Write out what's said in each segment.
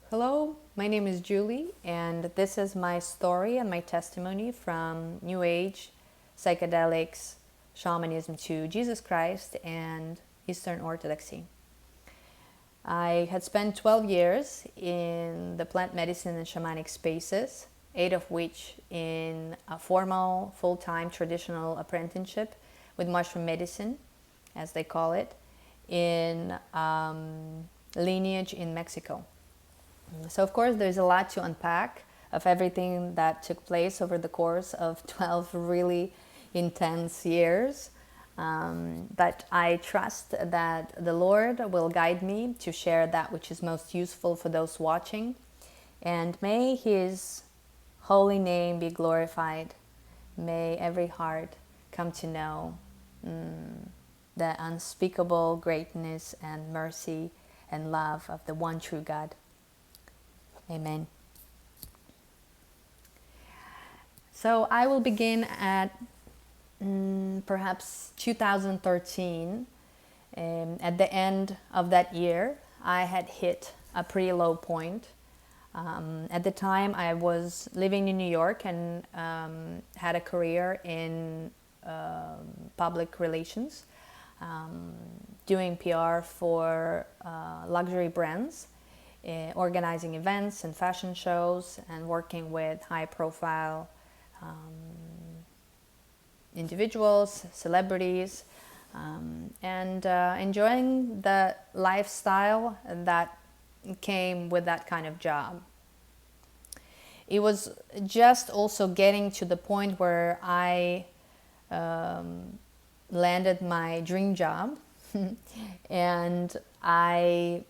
Hello, my name is Julie, and this is my story and my testimony from New Age, psychedelics, shamanism to Jesus Christ and Eastern Orthodoxy. I had spent 12 years in the plant medicine and shamanic spaces, 8 of which in a formal, full-time traditional apprenticeship with mushroom medicine, as they call it, in lineage in Mexico. So of course there's a lot to unpack of everything that took place over the course of 12 really intense years. But I trust that the Lord will guide me to share that which is most useful for those watching. And may His holy name be glorified. May every heart come to know the unspeakable greatness and mercy and love of the one true God. Amen. So I will begin at perhaps 2013. At the end of that year, I had hit a pretty low point. At the time, I was living in New York and had a career in public relations, doing PR for luxury brands, organizing events and fashion shows, and working with high-profile individuals, celebrities, and enjoying the lifestyle that came with that kind of job. It was just also getting to the point where I landed my dream job and I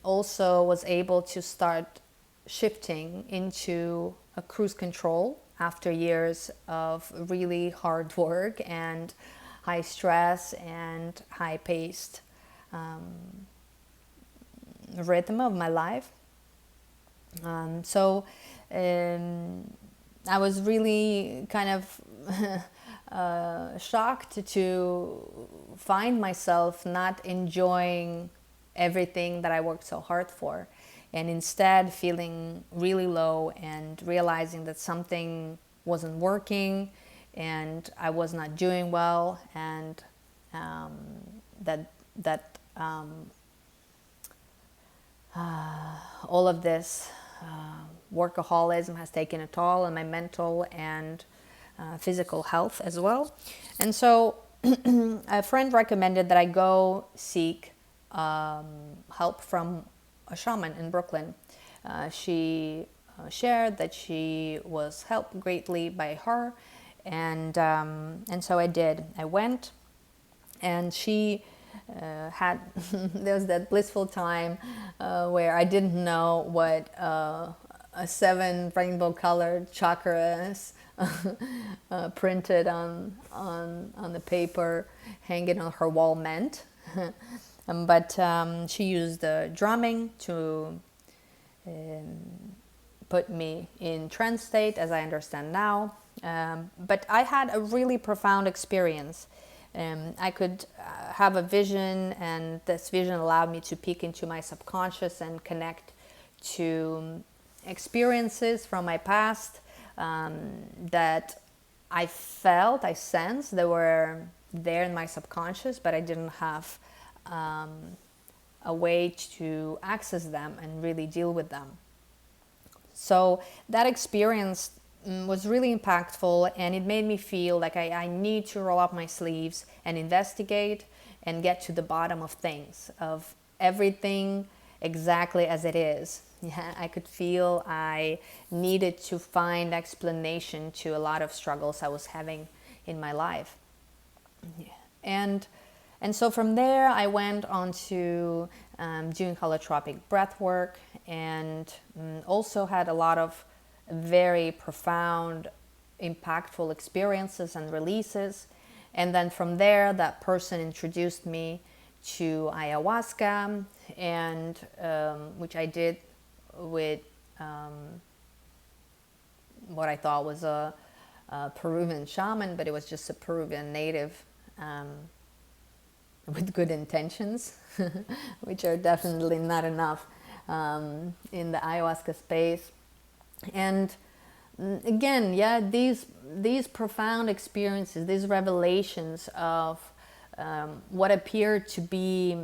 also was able to start shifting into a cruise control after years of really hard work and high stress and high-paced rhythm of my life. So I was really kind of shocked to find myself not enjoying everything that I worked so hard for, and instead feeling really low and realizing that something wasn't working and I was not doing well, and all of this workaholism has taken a toll on my mental and physical health as well. And so a friend recommended that I go seek help from a shaman in Brooklyn. She shared that she was helped greatly by her, and so I did. I went, and she had there was that blissful time where I didn't know what a 7 rainbow-colored chakras printed on the paper hanging on her wall meant. But she used drumming to put me in trance state, as I understand now. But I had a really profound experience. I could have a vision, and this vision allowed me to peek into my subconscious and connect to experiences from my past that I felt, I sensed they were there in my subconscious, but I didn't have a way to access them and really deal with them. So that experience was really impactful, and it made me feel like I need to roll up my sleeves and investigate and get to the bottom of things, of everything exactly as it is. Yeah, I could feel I needed to find explanation to a lot of struggles I was having in my life. Yeah. And so from there, I went on to doing holotropic breath work, and also had a lot of very profound, impactful experiences and releases. And then from there, that person introduced me to ayahuasca, and which I did with what I thought was a Peruvian shaman, but it was just a Peruvian native with good intentions, which are definitely not enough in the ayahuasca space. And again, yeah, these profound experiences, these revelations of what appear to be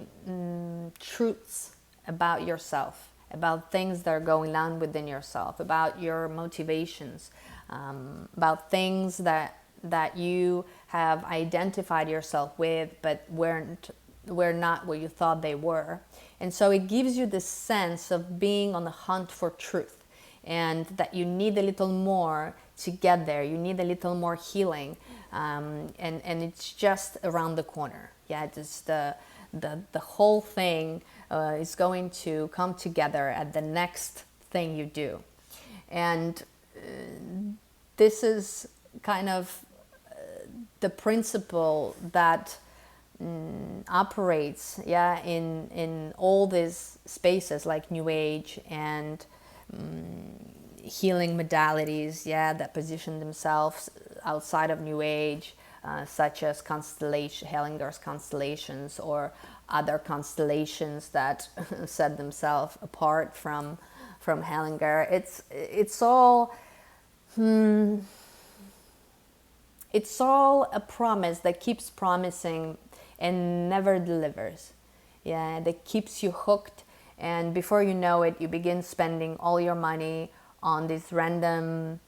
truths about yourself, about things that are going on within yourself, about your motivations, about things that you have identified yourself with but were not what you thought they were. And so it gives you this sense of being on the hunt for truth, and that you need a little more to get there. You need a little more healing, and it's just around the corner. Yeah, just the whole thing is going to come together at the next thing you do. And this is kind of the principle that operates, yeah, in all these spaces like New Age and healing modalities, yeah, that position themselves outside of New Age, such as Hellinger's constellations, or other constellations that set themselves apart from Hellinger. It's all a promise that keeps promising and never delivers. Yeah, that keeps you hooked, and before you know it, you begin spending all your money on these random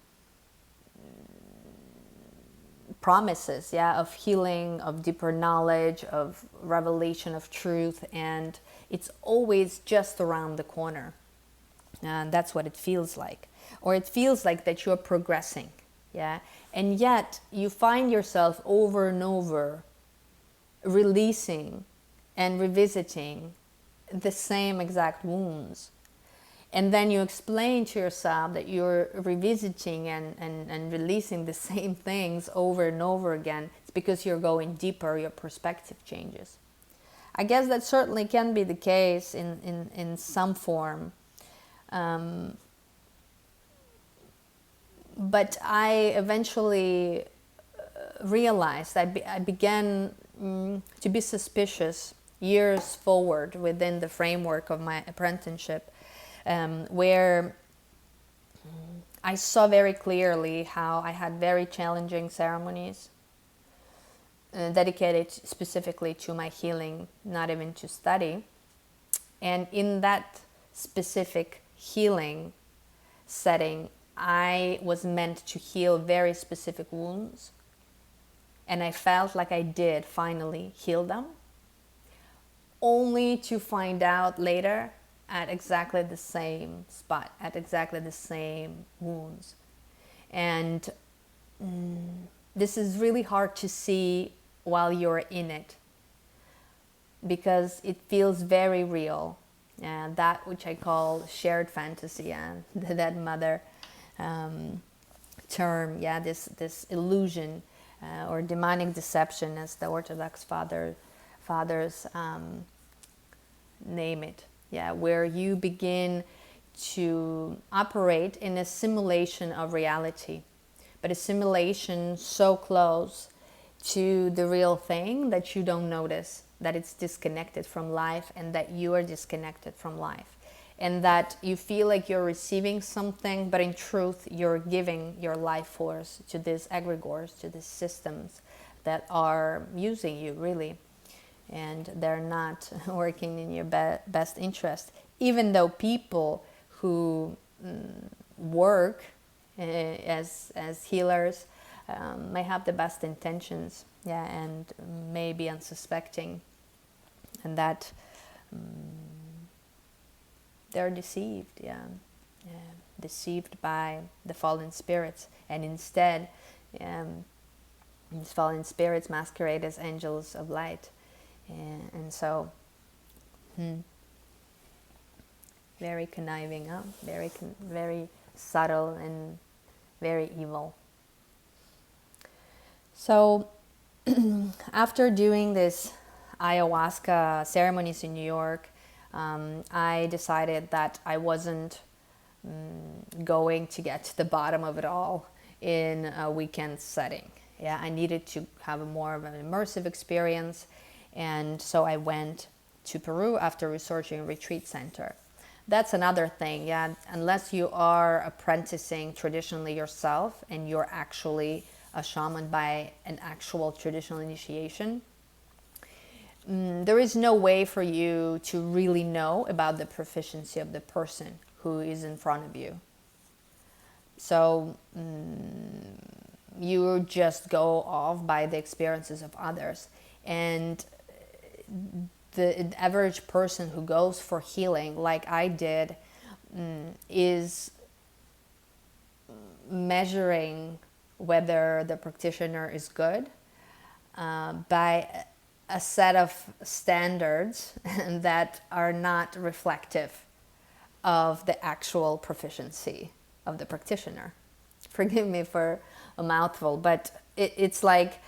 promises, yeah, of healing, of deeper knowledge, of revelation of truth, and it's always just around the corner. And that's what it feels like. Or it feels like that you're progressing, yeah, and yet you find yourself over and over releasing and revisiting the same exact wounds. And then you explain to yourself that you're revisiting and releasing the same things over and over again. It's because you're going deeper, your perspective changes. I guess that certainly can be the case in some form. But I eventually realized, I began to be suspicious years forward within the framework of my apprenticeship, where I saw very clearly how I had very challenging ceremonies dedicated specifically to my healing, not even to study. And in that specific healing setting, I was meant to heal very specific wounds. And I felt like I did finally heal them, only to find out later at exactly the same spot, at exactly the same wounds. And this is really hard to see while you're in it, because it feels very real. And that which I call shared fantasy, and the dead mother term, yeah, this illusion or demonic deception, as the Orthodox fathers name it. Yeah, where you begin to operate in a simulation of reality, but a simulation so close to the real thing that you don't notice that it's disconnected from life, and that you are disconnected from life, and that you feel like you're receiving something, but in truth you're giving your life force to these egregores, to these systems that are using you, really. And they're not working in your best interest, even though people who work as healers may have the best intentions, yeah, and may be unsuspecting, and that they're deceived, deceived by the fallen spirits, and instead these fallen spirits masquerade as angels of light. And so, very conniving, very subtle and very evil. So, after doing this ayahuasca ceremonies in New York, I decided that I wasn't going to get to the bottom of it all in a weekend setting. Yeah, I needed to have more of an immersive experience. And so I went to Peru after researching a retreat center. That's another thing, yeah. Unless you are apprenticing traditionally yourself and you're actually a shaman by an actual traditional initiation, there is no way for you to really know about the proficiency of the person who is in front of you. So you just go off by the experiences of others. And the average person who goes for healing, like I did, is measuring whether the practitioner is good by a set of standards that are not reflective of the actual proficiency of the practitioner. Forgive me for a mouthful, but it's like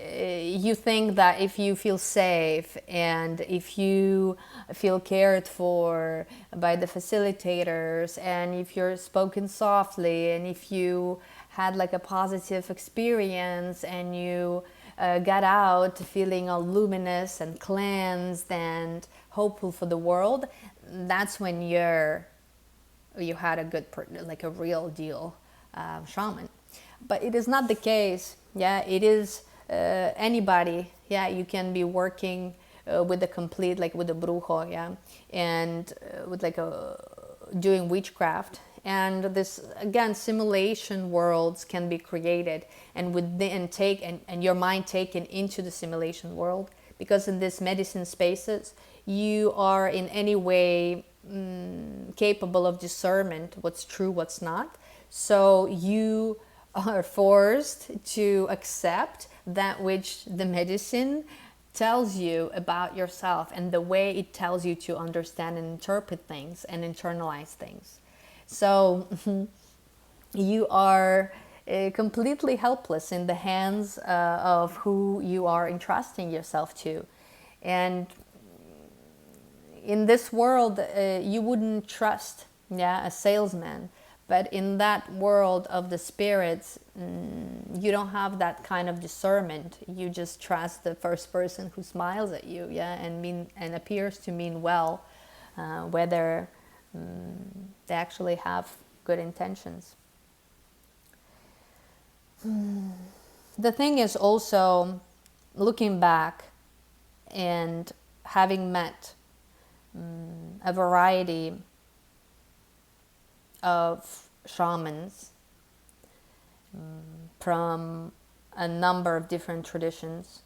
you think that if you feel safe and if you feel cared for by the facilitators and if you're spoken softly and if you had like a positive experience and you got out feeling all luminous and cleansed and hopeful for the world, that's when you had a good, like a real deal shaman. But it is not the case. Yeah, it is anybody. Yeah, you can be working with a complete, like with a brujo, yeah, and with like doing witchcraft. And this, again, simulation worlds can be created and and your mind taken into the simulation world, because in these medicine spaces you are in any way capable of discernment what's true, what's not. So you are forced to accept that which the medicine tells you about yourself and the way it tells you to understand and interpret things and internalize things. So you are completely helpless in the hands of who you are entrusting yourself to. And in this world, you wouldn't trust, yeah, a salesman. But in that world of the spirits, you don't have that kind of discernment. You just trust the first person who smiles at you, yeah, and appears to mean well, whether they actually have good intentions. The thing is also, looking back and having met a variety of shamans from a number of different traditions.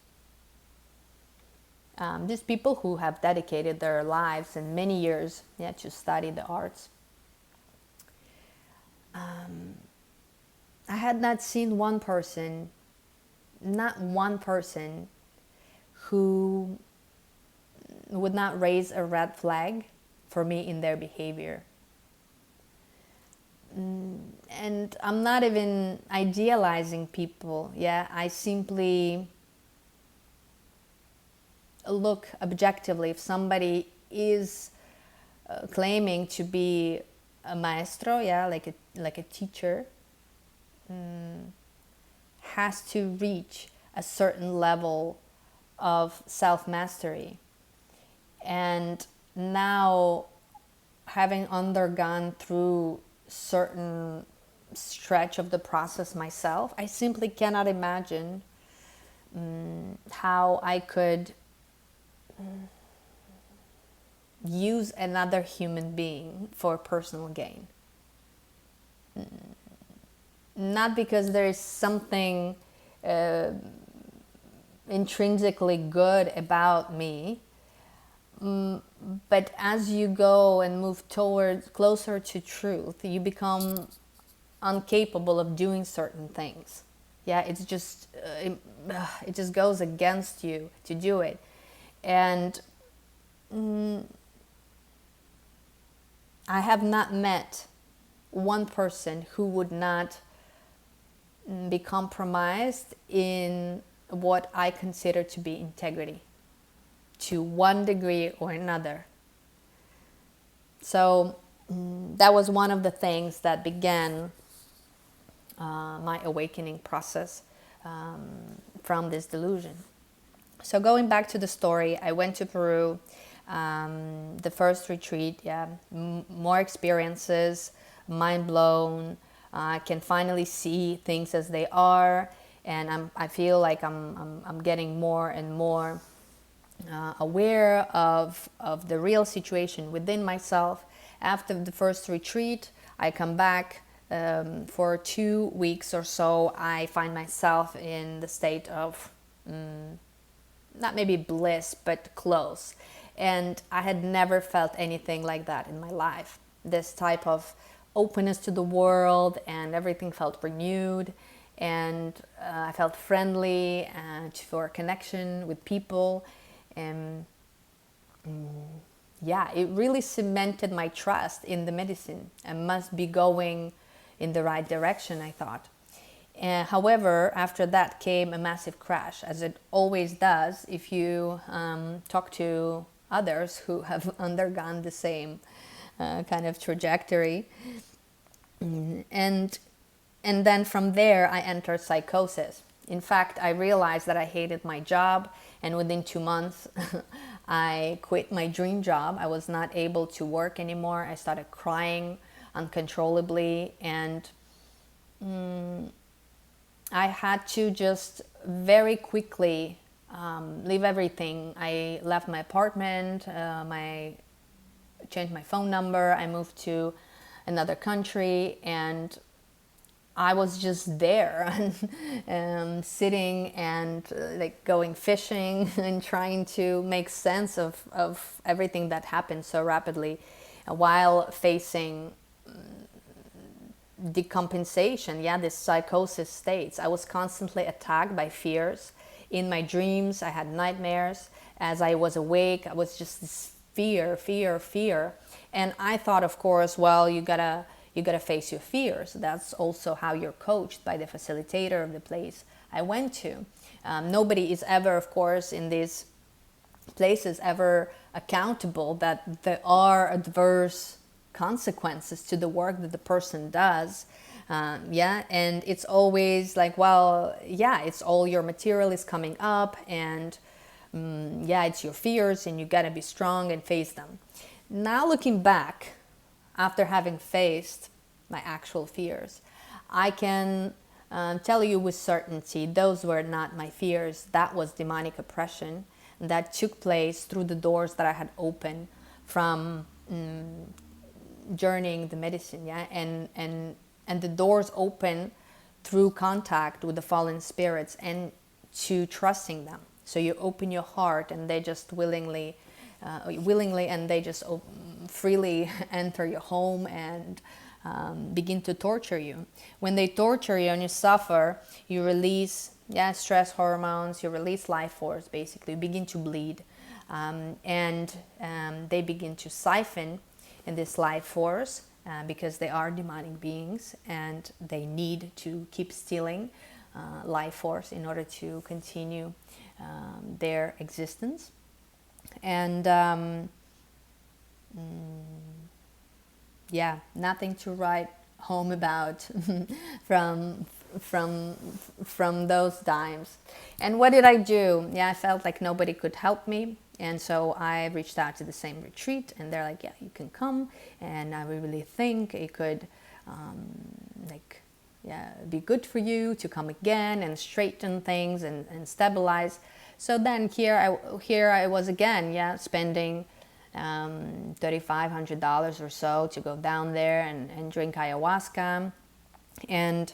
These people who have dedicated their lives and many years, yeah, to study the arts. I had not seen not one person who would not raise a red flag for me in their behavior. And I'm not even idealizing people, yeah, I simply look objectively. If somebody is claiming to be a maestro, yeah, like a teacher, has to reach a certain level of self-mastery. And now, having undergone through certain stretch of the process myself, I simply cannot imagine how I could use another human being for personal gain. Not because there is something intrinsically good about me, but as you go and move towards closer to truth, you become incapable of doing certain things. Yeah, it's just it just goes against you to do it. And I have not met one person who would not be compromised in what I consider to be integrity, to one degree or another. So that was one of the things that began my awakening process from this delusion. So going back to the story, I went to Peru. The first retreat, yeah, more experiences, mind blown. I can finally see things as they are, and I feel like I'm getting more and more aware of the real situation within myself. After the first retreat, I come back for 2 weeks or so. I find myself in the state of not maybe bliss, but close. And I had never felt anything like that in my life. This type of openness to the world, and everything felt renewed, and I felt friendly and for connection with people. And yeah, it really cemented my trust in the medicine. I must be going in the right direction, I thought. However, after that came a massive crash, as it always does if you talk to others who have undergone the same kind of trajectory. And then from there, I entered psychosis. In fact, I realized that I hated my job, and within 2 months, I quit my dream job. I was not able to work anymore. I started crying uncontrollably, and I had to just very quickly leave everything. I left my apartment, changed my phone number, I moved to another country, and I was just there and sitting and like going fishing and trying to make sense of everything that happened so rapidly while facing decompensation, this psychosis states. I was constantly attacked by fears. In my dreams, I had nightmares. As I was awake, I was just this fear. And I thought, of course, well, you gotta face your fears. That's also how you're coached by the facilitator of the place I went to. Nobody is ever, of course, in these places ever accountable that there are adverse consequences to the work that the person does. And it's always like, well, it's all your material is coming up, and it's your fears, and you gotta be strong and face them. Now looking back, after having faced my actual fears, I can tell you with certainty those were not my fears. That was demonic oppression that took place through the doors that I had opened from journeying the medicine, and the doors open through contact with the fallen spirits and to trusting them. So you open your heart, and they just willingly, and they just freely enter your home and begin to torture you. When they torture you and you suffer, you release stress hormones, you release life force. Basically, you begin to bleed, and they begin to siphon in this life force because they are demonic beings, and they need to keep stealing life force in order to continue their existence. And nothing to write home about from those times. And what did I do? I felt like nobody could help me. And so I reached out to the same retreat, and they're like, you can come. And I really think it could be good for you to come again and straighten things and stabilize. So then here I was again, spending $3,500 or so to go down there and drink ayahuasca and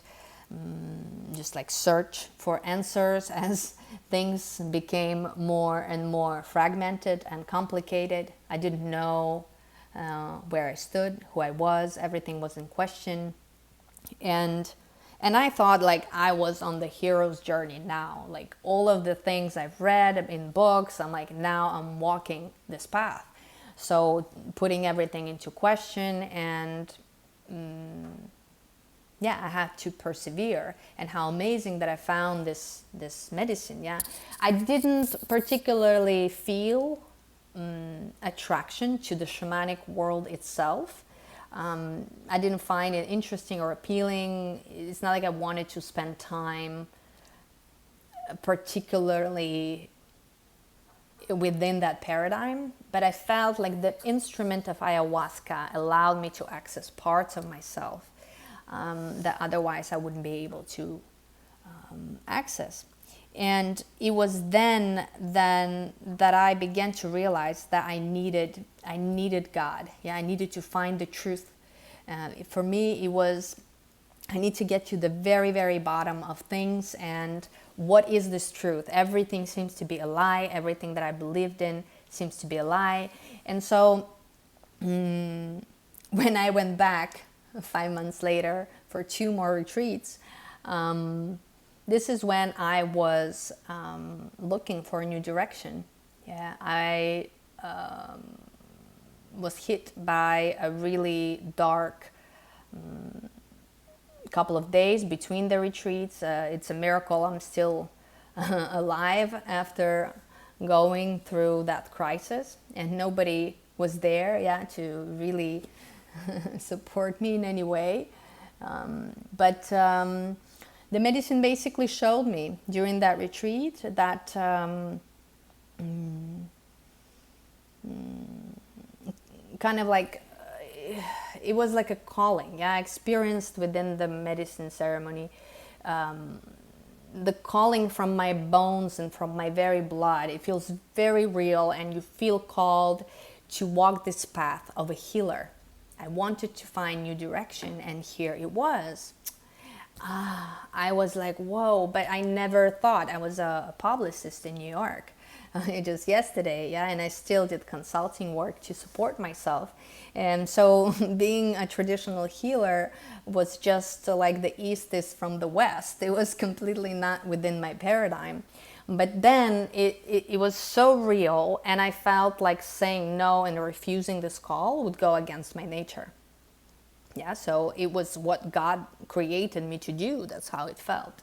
just like search for answers as things became more and more fragmented and complicated. I didn't know where I stood, who I was. Everything was in question. And I thought like I was on the hero's journey now. Like all of the things I've read in books, I'm like, now I'm walking this path. So putting everything into question, and I had to persevere. And how amazing that I found this medicine. I didn't particularly feel attraction to the shamanic world itself. I didn't find it interesting or appealing. It's not like I wanted to spend time particularly within that paradigm, but I felt like the instrument of ayahuasca allowed me to access parts of myself that otherwise I wouldn't be able to access. And it was then that I began to realize that I needed God. Yeah, I needed to find the truth. For me, it was, I need to get to the very, very bottom of things. And what is this truth? Everything seems to be a lie. Everything that I believed in seems to be a lie. And so when I went back 5 months later for 2 more retreats, this is when I was looking for a new direction. Yeah, I was hit by a really dark couple of days between the retreats. It's a miracle I'm still alive after going through that crisis, and nobody was there, yeah, to really support me in any way. But the medicine basically showed me during that retreat that kind of like it was like a calling. Yeah, I experienced within the medicine ceremony the calling from my bones and from my very blood. It feels very real, and you feel called to walk this path of a healer. I wanted to find new direction, and here it was. I was like, whoa, but I never thought. I was a publicist in New York just yesterday, yeah, and I still did consulting work to support myself. And so being a traditional healer was just like the East is from the West. It was completely not within my paradigm. But then it was so real, and I felt like saying no and refusing this call would go against my nature. Yeah, so it was what God created me to do. That's how it felt.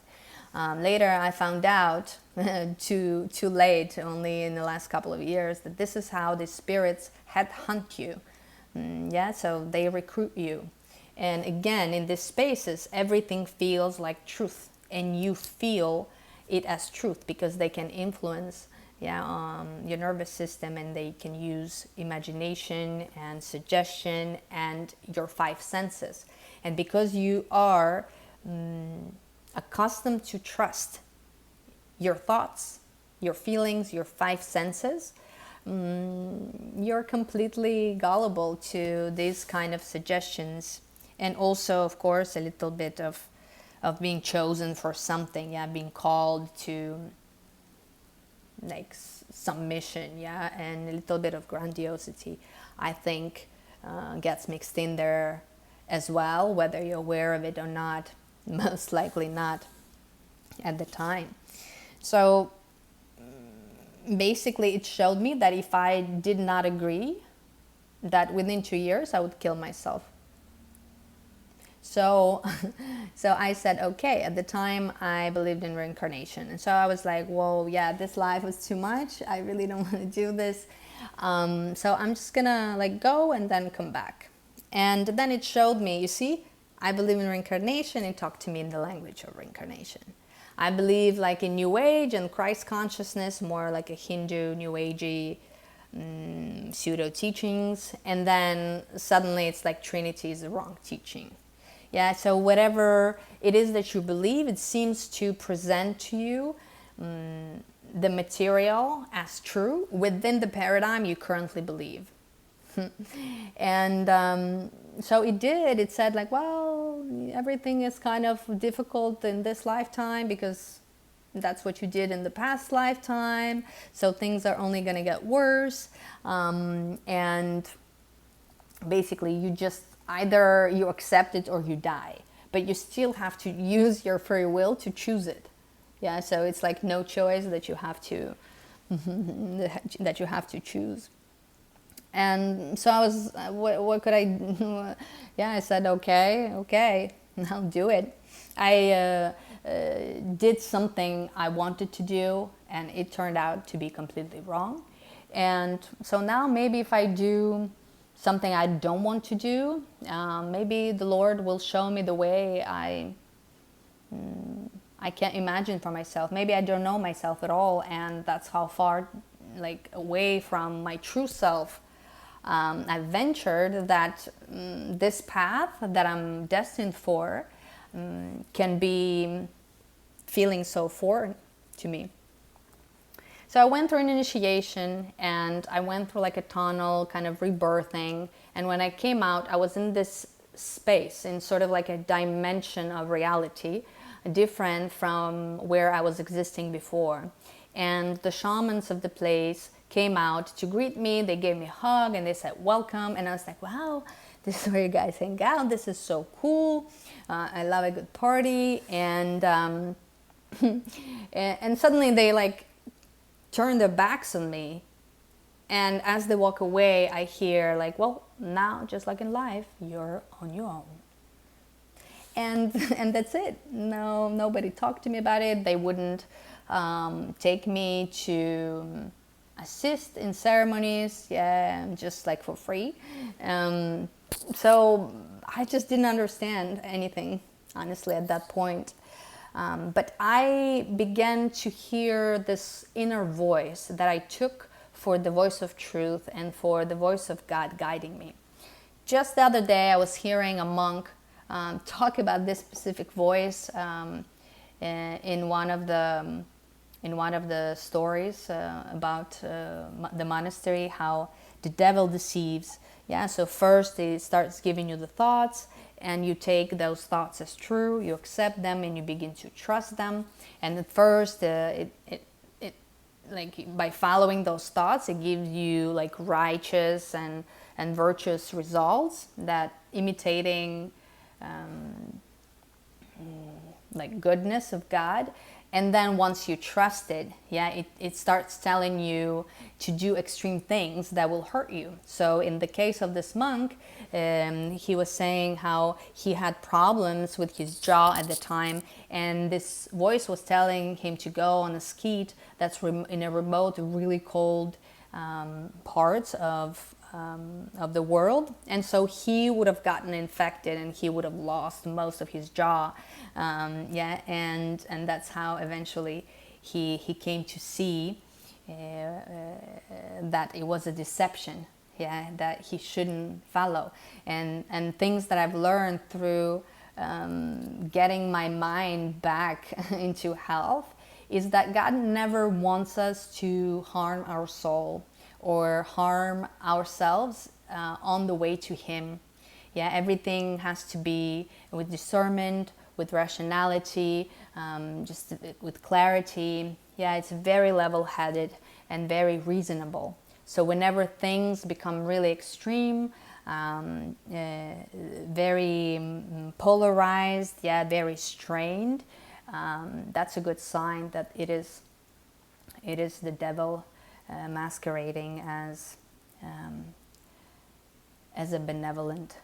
Later, I found out, too late, only in the last couple of years, that this is how the spirits headhunt you. Yeah, so they recruit you. And again, in these spaces, everything feels like truth, and you feel it as truth because they can influence your nervous system, and they can use imagination and suggestion and your 5 senses. And because you are accustomed to trust your thoughts, your feelings, your 5 senses, you're completely gullible to these kind of suggestions. And also, of course, a little bit of being chosen for something, yeah, being called to like some mission, yeah, and a little bit of grandiosity, I think, gets mixed in there as well, whether you're aware of it or not. Most likely not at the time. So basically it showed me that if I did not agree, that within 2 years I would kill myself. So I said, okay. At the time I believed in reincarnation, and so I was like, whoa, yeah, this life was too much. I really don't want to do this. So I'm just gonna like go and then come back. And then it showed me, you see, I believe in reincarnation. It talked to me in the language of reincarnation. I believe like in New Age and Christ consciousness, more like a Hindu, New Agey pseudo teachings. And then suddenly it's like Trinity is the wrong teaching. Yeah, so whatever it is that you believe, it seems to present to you the material as true within the paradigm you currently believe. And so it did. It said like, well, everything is kind of difficult in this lifetime because that's what you did in the past lifetime. So things are only going to get worse. And basically you just either you accept it or you die. But you still have to use your free will to choose it. Yeah, so it's like no choice that you have to choose. And so I was, what could I do? Yeah, I said, okay, I'll do it. I did something I wanted to do, and it turned out to be completely wrong. And so now maybe if I do something I don't want to do, maybe the Lord will show me the way I can't imagine for myself. Maybe I don't know myself at all, and that's how far like away from my true self, I ventured that this path that I'm destined for can be feeling so foreign to me. So I went through an initiation, and I went through like a tunnel, kind of rebirthing. And when I came out, I was in this space, in sort of like a dimension of reality, different from where I was existing before. And the shamans of the place came out to greet me. They gave me a hug and they said welcome. And I was like, wow, this is where you guys hang out. This is so cool. I love a good party. And and suddenly they like turn their backs on me. And as they walk away, I hear like, well, now just like in life, you're on your own. And that's it. No, nobody talked to me about it. They wouldn't take me to assist in ceremonies, just like for free. So I just didn't understand anything, honestly, at that point. But I began to hear this inner voice that I took for the voice of truth and for the voice of God guiding me. Just the other day, I was hearing a monk talk about this specific voice in one of the stories about the monastery, how the devil deceives. Yeah, so first he starts giving you the thoughts, and you take those thoughts as true, you accept them, and you begin to trust them. And at first, it like by following those thoughts, it gives you like righteous and virtuous results that imitating like goodness of God. And then once you trust it, it starts telling you to do extreme things that will hurt you. So in the case of this monk, he was saying how he had problems with his jaw at the time, and this voice was telling him to go on a skeet that's in a remote, really cold parts of the world, and so he would have gotten infected and he would have lost most of his jaw, and that's how eventually he came to see that it was a deception, that he shouldn't follow, and things that I've learned through getting my mind back into health is that God never wants us to harm our soul or harm ourselves on the way to Him. Everything has to be with discernment, with rationality, just with clarity. It's very level-headed and very reasonable. So whenever things become really extreme, very polarized, very strained, that's a good sign that it is the devil masquerading as a benevolent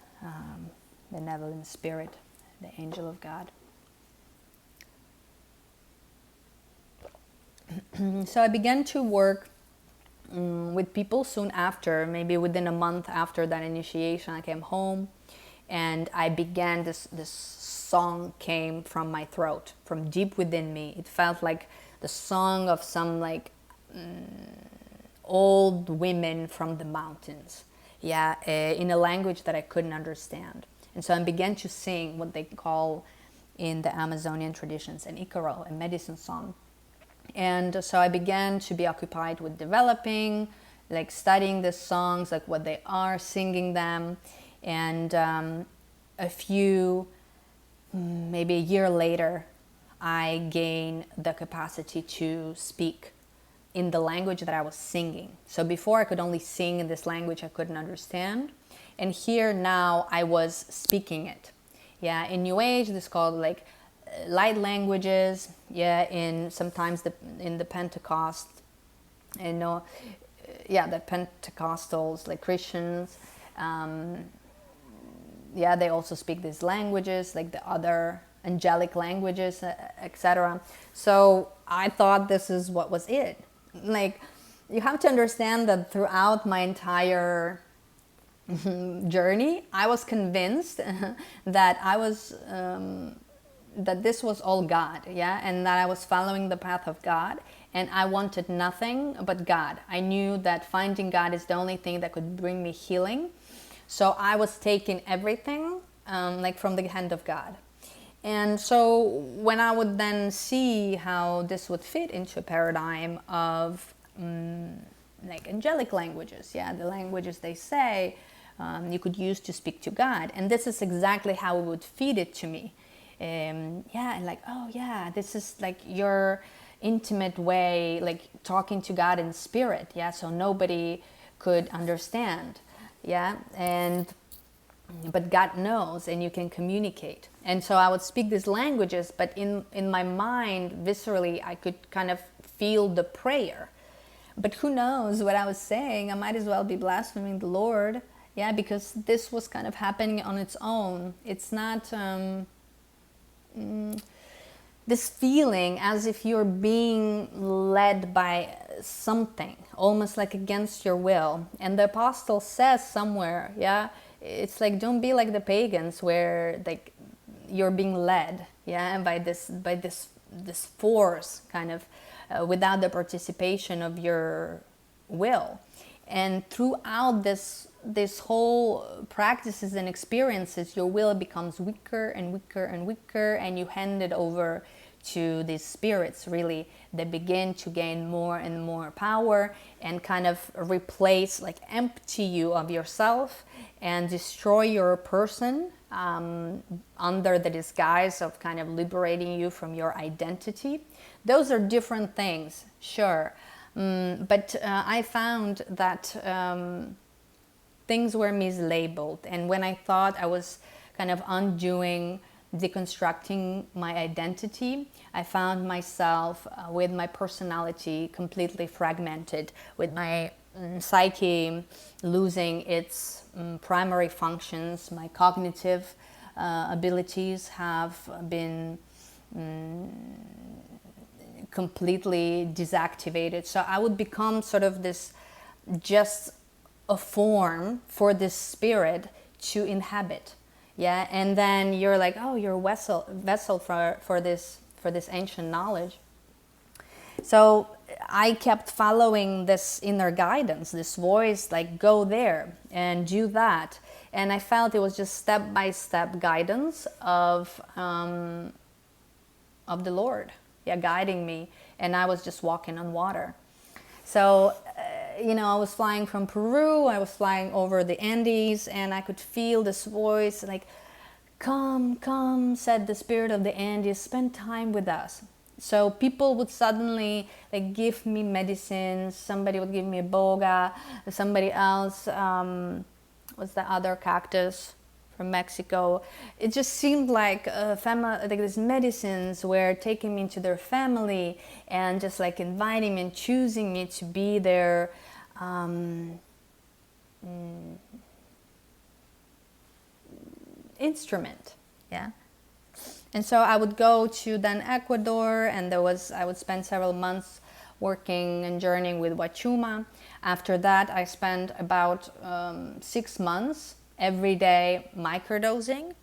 spirit, the angel of God. So I began to work with people soon after, maybe within a month after that initiation. I came home and I began this song came from my throat, from deep within me. It felt like the song of some like old women from the mountains, in a language that I couldn't understand. And so I began to sing what they call in the Amazonian traditions an icaro, a medicine song. And so I began to be occupied with developing, like studying the songs, like what they are, singing them. And maybe a year later, I gained the capacity to speak in the language that I was singing. So before I could only sing in this language I couldn't understand. And here now I was speaking it. In New Age, this is called like light languages. In sometimes in the Pentecost, the Pentecostals, like Christians, they also speak these languages, like the other angelic languages, etc. So I thought this is what was it. Like, you have to understand that throughout my entire journey, I was convinced that I was that this was all God, yeah, and that I was following the path of God, and I wanted nothing but God. I knew that finding God is the only thing that could bring me healing. So I was taking everything like from the hand of God. And so when I would then see how this would fit into a paradigm of like angelic languages, yeah, the languages they say you could use to speak to God, and this is exactly how it would feed it to me. Yeah, and like, oh yeah, this is like your intimate way, like talking to God in spirit, yeah, so nobody could understand, yeah, but God knows, and you can communicate. And so I would speak these languages, but in my mind, viscerally, I could kind of feel the prayer. But who knows what I was saying? I might as well be blaspheming the Lord, yeah, because this was kind of happening on its own. It's not this feeling as if you're being led by something, almost like against your will. And the apostle says somewhere, yeah, it's like, don't be like the pagans where like you're being led, yeah, by this force kind of without the participation of your will. And throughout this whole practices and experiences, your will becomes weaker and weaker and weaker, and you hand it over to these spirits, really. They begin to gain more and more power and kind of replace, like empty you of yourself and destroy your person under the disguise of kind of liberating you from your identity. Those are different things, sure. But I found that things were mislabeled. And when I thought I was kind of undoing, deconstructing my identity, I found myself with my personality completely fragmented, with my psyche losing its primary functions. My cognitive abilities have been completely deactivated. So I would become sort of this, just a form for this spirit to inhabit, yeah. And then you're like, oh, you're a vessel for this ancient knowledge. So I kept following this inner guidance, this voice, like, go there and do that. And I felt it was just step-by-step guidance of the Lord, yeah, guiding me. And I was just walking on water. So, I was flying from Peru, I was flying over the Andes, and I could feel this voice like, come, come, said the spirit of the Andes, spend time with us. So people would suddenly like give me medicines. Somebody would give me a boga. Somebody else, what's the other cactus from Mexico? It just seemed like like these medicines were taking me into their family and just like inviting me and choosing me to be their instrument, yeah. And so I would go to then Ecuador, and I would spend several months working and journeying with Wachuma. After that, I spent about 6 months every day microdosing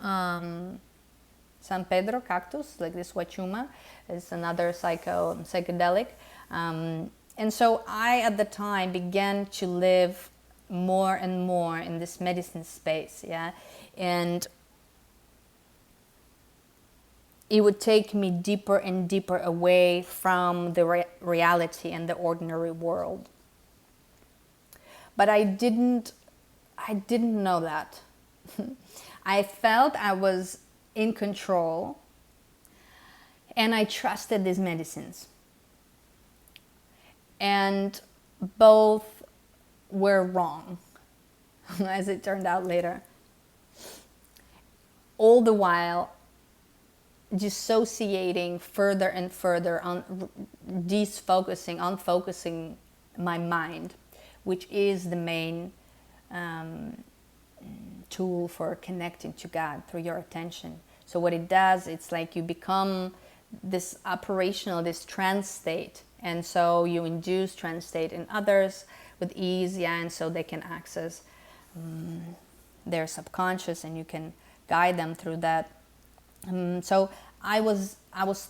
San Pedro cactus, like this Wachuma is another psychedelic. And so I, at the time, began to live more and more in this medicine space, yeah. And it would take me deeper and deeper away from the reality and the ordinary world. But I didn't know that. I felt I was in control, and I trusted these medicines. And both were wrong, as it turned out later. All the while, dissociating further and further, on unfocusing my mind, which is the main tool for connecting to God, through your attention. So what it does, it's like you become this operational, this trance state, and so you induce trance state in others with ease, yeah, and so they can access their subconscious, and you can guide them through that. So I was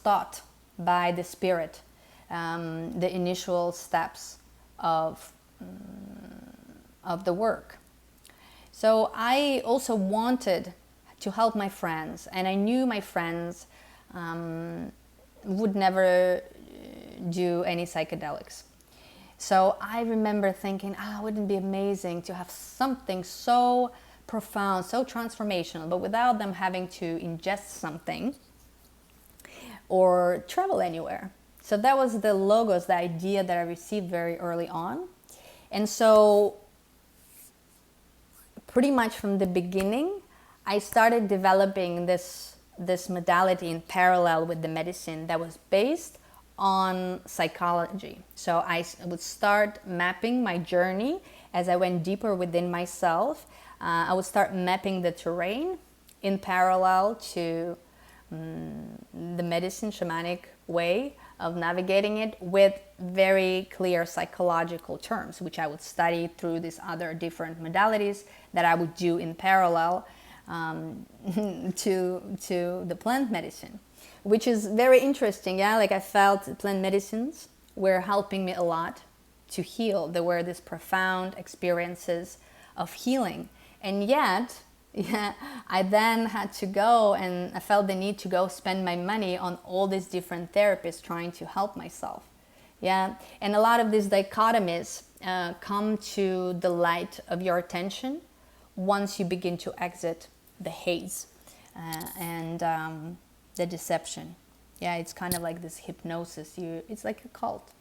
taught by the spirit the initial steps of the work. So I also wanted to help my friends, and I knew my friends would never do any psychedelics. So I remember thinking, wouldn't it be amazing to have something so profound, so transformational, but without them having to ingest something or travel anywhere. So that was the logos, the idea that I received very early on. And so pretty much from the beginning, I started developing this modality in parallel with the medicine that was based on psychology. So I would start mapping my journey as I went deeper within myself. I would start mapping the terrain in parallel to the medicine, shamanic way of navigating it, with very clear psychological terms, which I would study through these other different modalities that I would do in parallel to the plant medicine, which is very interesting. Yeah, like I felt plant medicines were helping me a lot to heal. There were these profound experiences of healing, and yet I then had to go, and I felt the need to go spend my money on all these different therapists trying to help myself. Yeah, and a lot of these dichotomies come to the light of your attention once you begin to exit the haze and the deception. Yeah, it's kind of like this hypnosis. It's like a cult.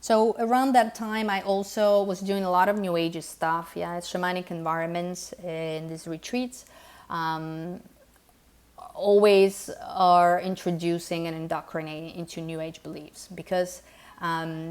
So around that time, I also was doing a lot of New Age stuff. Yeah, shamanic environments in these retreats always are introducing and indoctrinating into New Age beliefs, because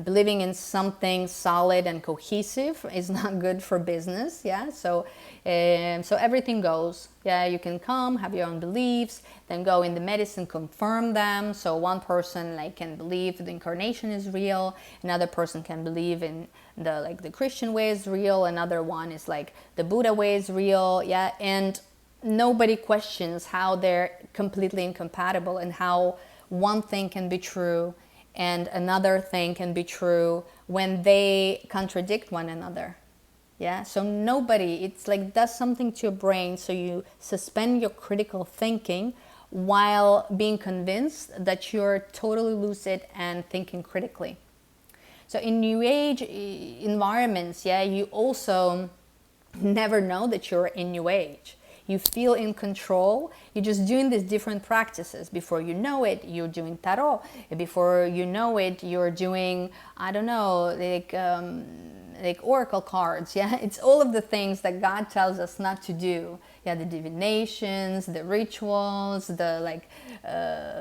believing in something solid and cohesive is not good for business. Yeah, so everything goes. Yeah, you can come, have your own beliefs, then go in the medicine, confirm them. So one person can believe the incarnation is real, another person can believe in the Christian way is real, another one is the Buddha way is real. Yeah, and nobody questions how they're completely incompatible, and how one thing can be true and another thing can be true when they contradict one another. Yeah, so nobody, it's does something to your brain, so you suspend your critical thinking while being convinced that you're totally lucid and thinking critically. So in New Age environments, yeah, you also never know that you're in New Age. You feel in control. You're just doing these different practices. Before you know it, you're doing tarot. Before you know it, you're doing, I don't know, like oracle cards. Yeah, it's all of the things that God tells us not to do. Yeah, the divinations, the rituals, the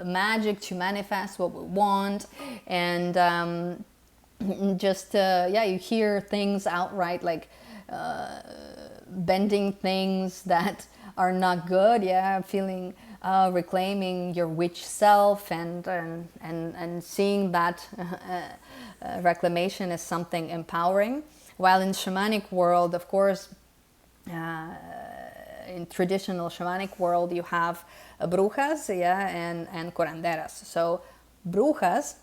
magic to manifest what we want, and you hear things outright bending things that are not good. Yeah, feeling reclaiming your witch self, and seeing that reclamation as something empowering. While in shamanic world, of course, in traditional shamanic world, you have brujas, yeah, and curanderas. So brujas,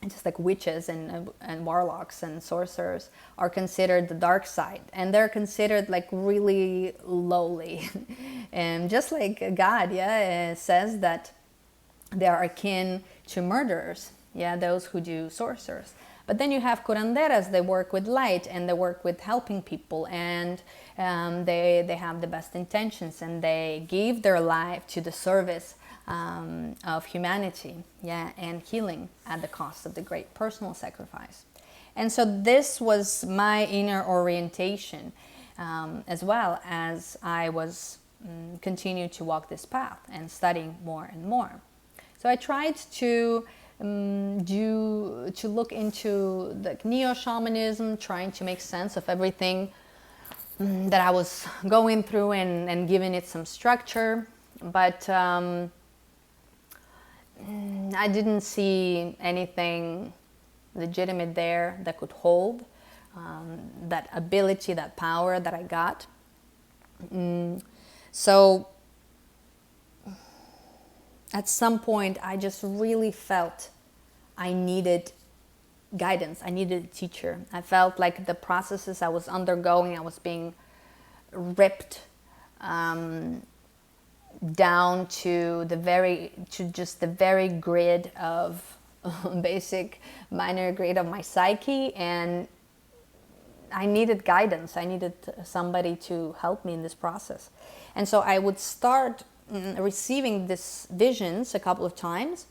just like witches and warlocks and sorcerers, are considered the dark side, and they're considered really lowly. And just like God, yeah, says that they are akin to murderers, yeah, those who do sorcerers. But then you have curanderas. They work with light, and they work with helping people, and they have the best intentions, and they give their life to the service of humanity, yeah, and healing at the cost of the great personal sacrifice. And so this was my inner orientation, as well as I was continued to walk this path and studying more and more. So I tried to look into the neo-shamanism, trying to make sense of everything that I was going through, and giving it some structure. But I didn't see anything legitimate there that could hold that ability, that power that I got. So at some point I just really felt I needed guidance. I needed a teacher. I felt like the processes I was undergoing, I was being ripped down to just the very grid of basic minor grid of my psyche, and I needed guidance. I needed somebody to help me in this process. And so I would start receiving these visions a couple of times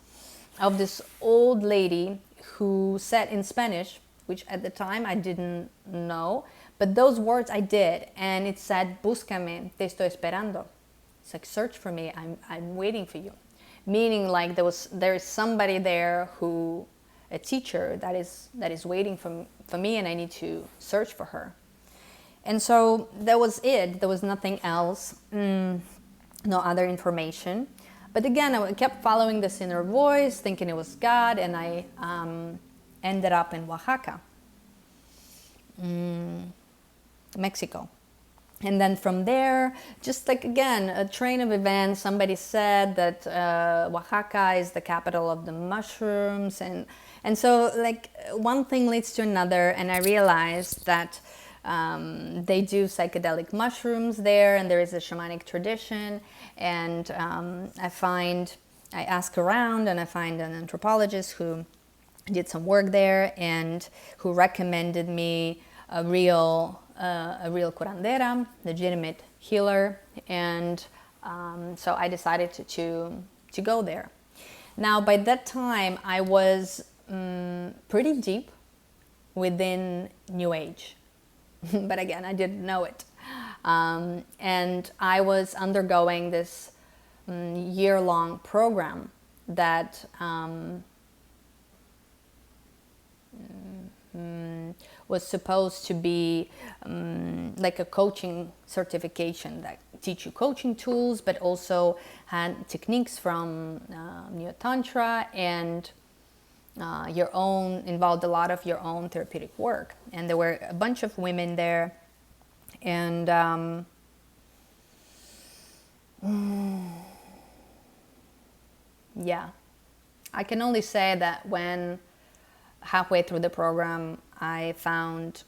of this old lady who said in Spanish, which at the time I didn't know, but those words I did, and it said, "Búscame, te estoy esperando." It's like, search for me, I'm waiting for you. Meaning like there is somebody there who, a teacher that is waiting for me, and I need to search for her. And so that was it. There was nothing else, no other information. But again, I kept following this inner voice, thinking it was God, and I ended up in Oaxaca, Mexico. And then from there, just like, again, a train of events, somebody said that Oaxaca is the capital of the mushrooms. And so like one thing leads to another, and I realized that they do psychedelic mushrooms there, and there is a shamanic tradition. And I ask around, and I find an anthropologist who did some work there and who recommended me a real curandera, legitimate healer, and so I decided to go there. Now, by that time, I was pretty deep within New Age, but again, I didn't know it. And I was undergoing this year-long program that was supposed to be like a coaching certification that teach you coaching tools, but also had techniques from Neo-Tantra, and involved a lot of your own therapeutic work. And there were a bunch of women there, and yeah, I can only say that when halfway through the program, I found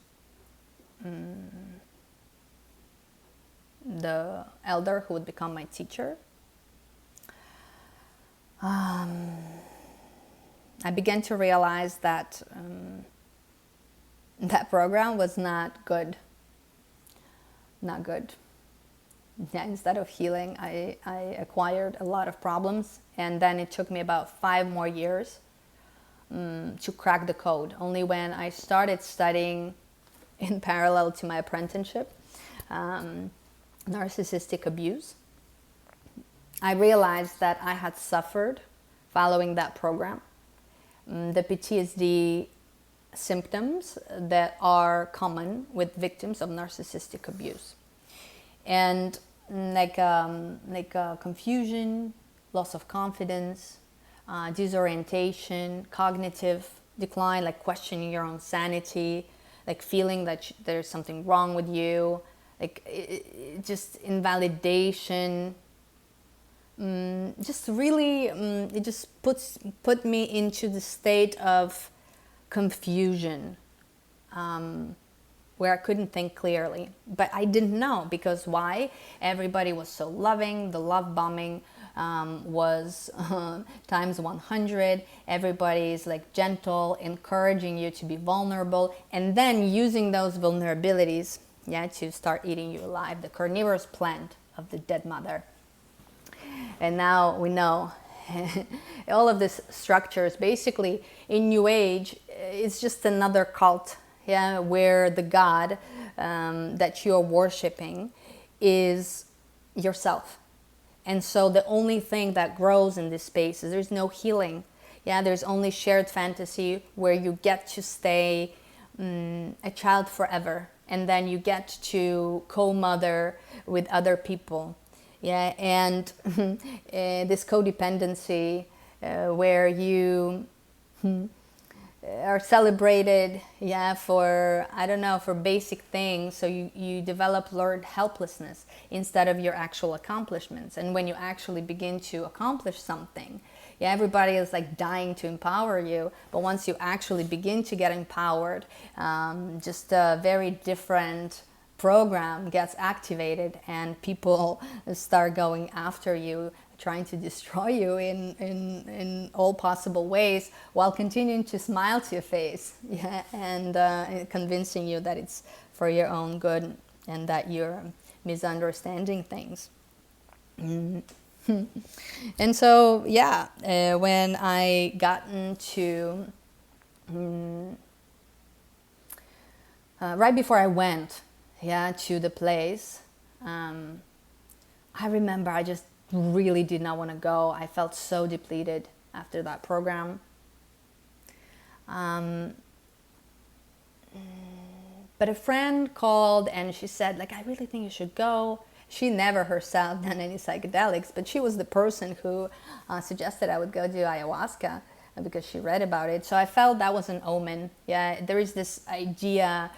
the elder who would become my teacher. I began to realize that that program was not good. Not good. Yeah, instead of healing, I acquired a lot of problems, and then it took me about 5 more years to crack the code. Only when I started studying in parallel to my apprenticeship, narcissistic abuse, I realized that I had suffered following that program. The PTSD symptoms that are common with victims of narcissistic abuse. And like confusion, loss of confidence, disorientation, cognitive decline, like questioning your own sanity, like feeling that there's something wrong with you, like just invalidation. Just really, it just put me into the state of confusion, where I couldn't think clearly. But I didn't know, because why? Everybody was so loving. The love bombing was times 100. Everybody's like gentle, encouraging you to be vulnerable, and then using those vulnerabilities, to start eating you alive. The carnivorous plant of the dead mother. And now we know all of these structures, basically in New Age, it's just another cult, where the God that you're worshiping is yourself. And so the only thing that grows in this space is there's no healing. There's only shared fantasy where you get to stay a child forever, and then you get to co-mother with other people. And this codependency where you are celebrated, yeah, for, I don't know, for basic things. So you develop learned helplessness instead of your actual accomplishments. And when you actually begin to accomplish something, yeah, everybody is like dying to empower you, but once you actually begin to get empowered, just a very different program gets activated, and people start going after you, trying to destroy you in all possible ways, while continuing to smile to your face, yeah, and convincing you that it's for your own good and that you're misunderstanding things. And so, yeah, when I got into, right before I went, yeah, to the place, I remember I just really did not want to go. I felt so depleted after that program. But a friend called and she said, like, I really think you should go. She never herself done any psychedelics, but she was the person who suggested I would go do ayahuasca because she read about it. So I felt that was an omen. Yeah, there is this idea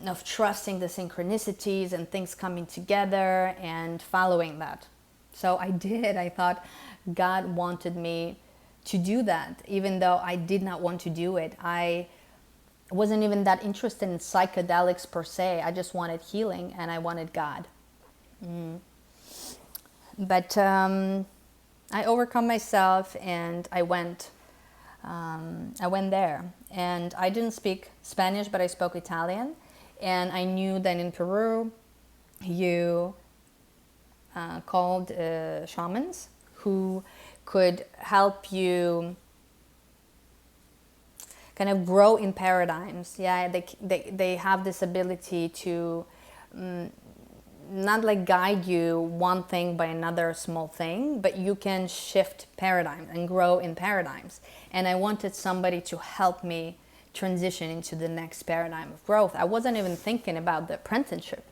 of trusting the synchronicities and things coming together and following that. So I did. I thought God wanted me to do that, even though I did not want to do it. I wasn't even that interested in psychedelics per se. I just wanted healing and I wanted God. But I overcome myself and I went there. And I didn't speak Spanish, but I spoke Italian. And I knew that in Peru, you called shamans who could help you kind of grow in paradigms. Yeah, they have this ability to not like guide you one thing by another small thing, but you can shift paradigms and grow in paradigms. And I wanted somebody to help me transition into the next paradigm of growth. I wasn't even thinking about the apprenticeship,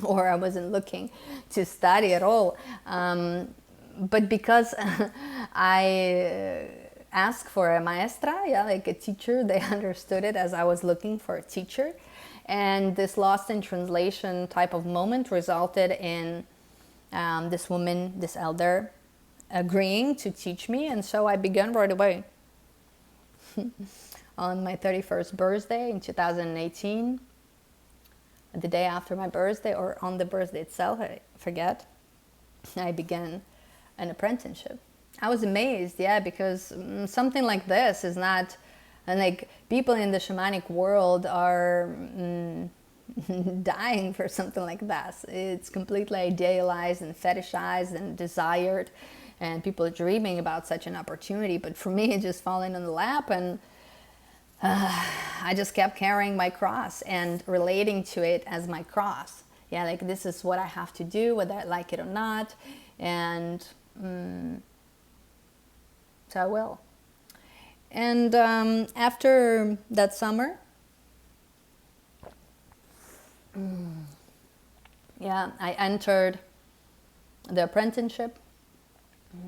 or I wasn't looking to study at all. But because I asked for a maestra, yeah, like a teacher, they understood it as I was looking for a teacher. And this lost in translation type of moment resulted in this woman, this elder, agreeing to teach me. And so I began right away. On my 31st birthday in 2018, the day after my birthday, or on the birthday itself, I forget, I began an apprenticeship. I was amazed, yeah, because something like this is not, and like people in the shamanic world are dying for something like that. It's completely idealized and fetishized and desired, and people are dreaming about such an opportunity. But for me, it just falling in the lap, and I just kept carrying my cross and relating to it as my cross. Yeah, like this is what I have to do, whether I like it or not, and so I will. And after that summer, yeah, I entered the apprenticeship,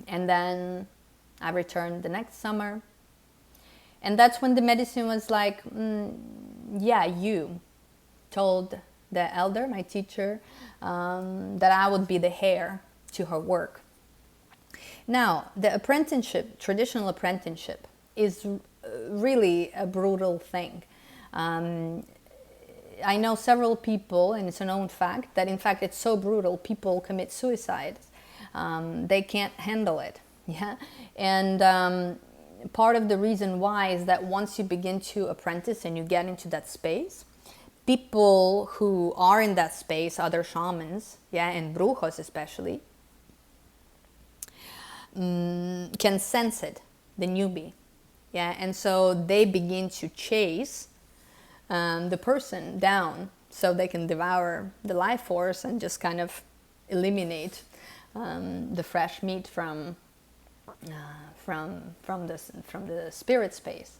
and then I returned the next summer. And that's when the medicine was like, yeah, you told the elder, my teacher, that I would be the heir to her work. Now, the apprenticeship, traditional apprenticeship, is really a brutal thing. I know several people, and it's a known fact, that in fact it's so brutal, people commit suicide. They can't handle it. Yeah, and part of the reason why is that once you begin to apprentice and you get into that space, people who are in that space, other shamans, yeah, and brujos especially, can sense it, the newbie, yeah, and so they begin to chase the person down so they can devour the life force and just kind of eliminate the fresh meat from the spirit space.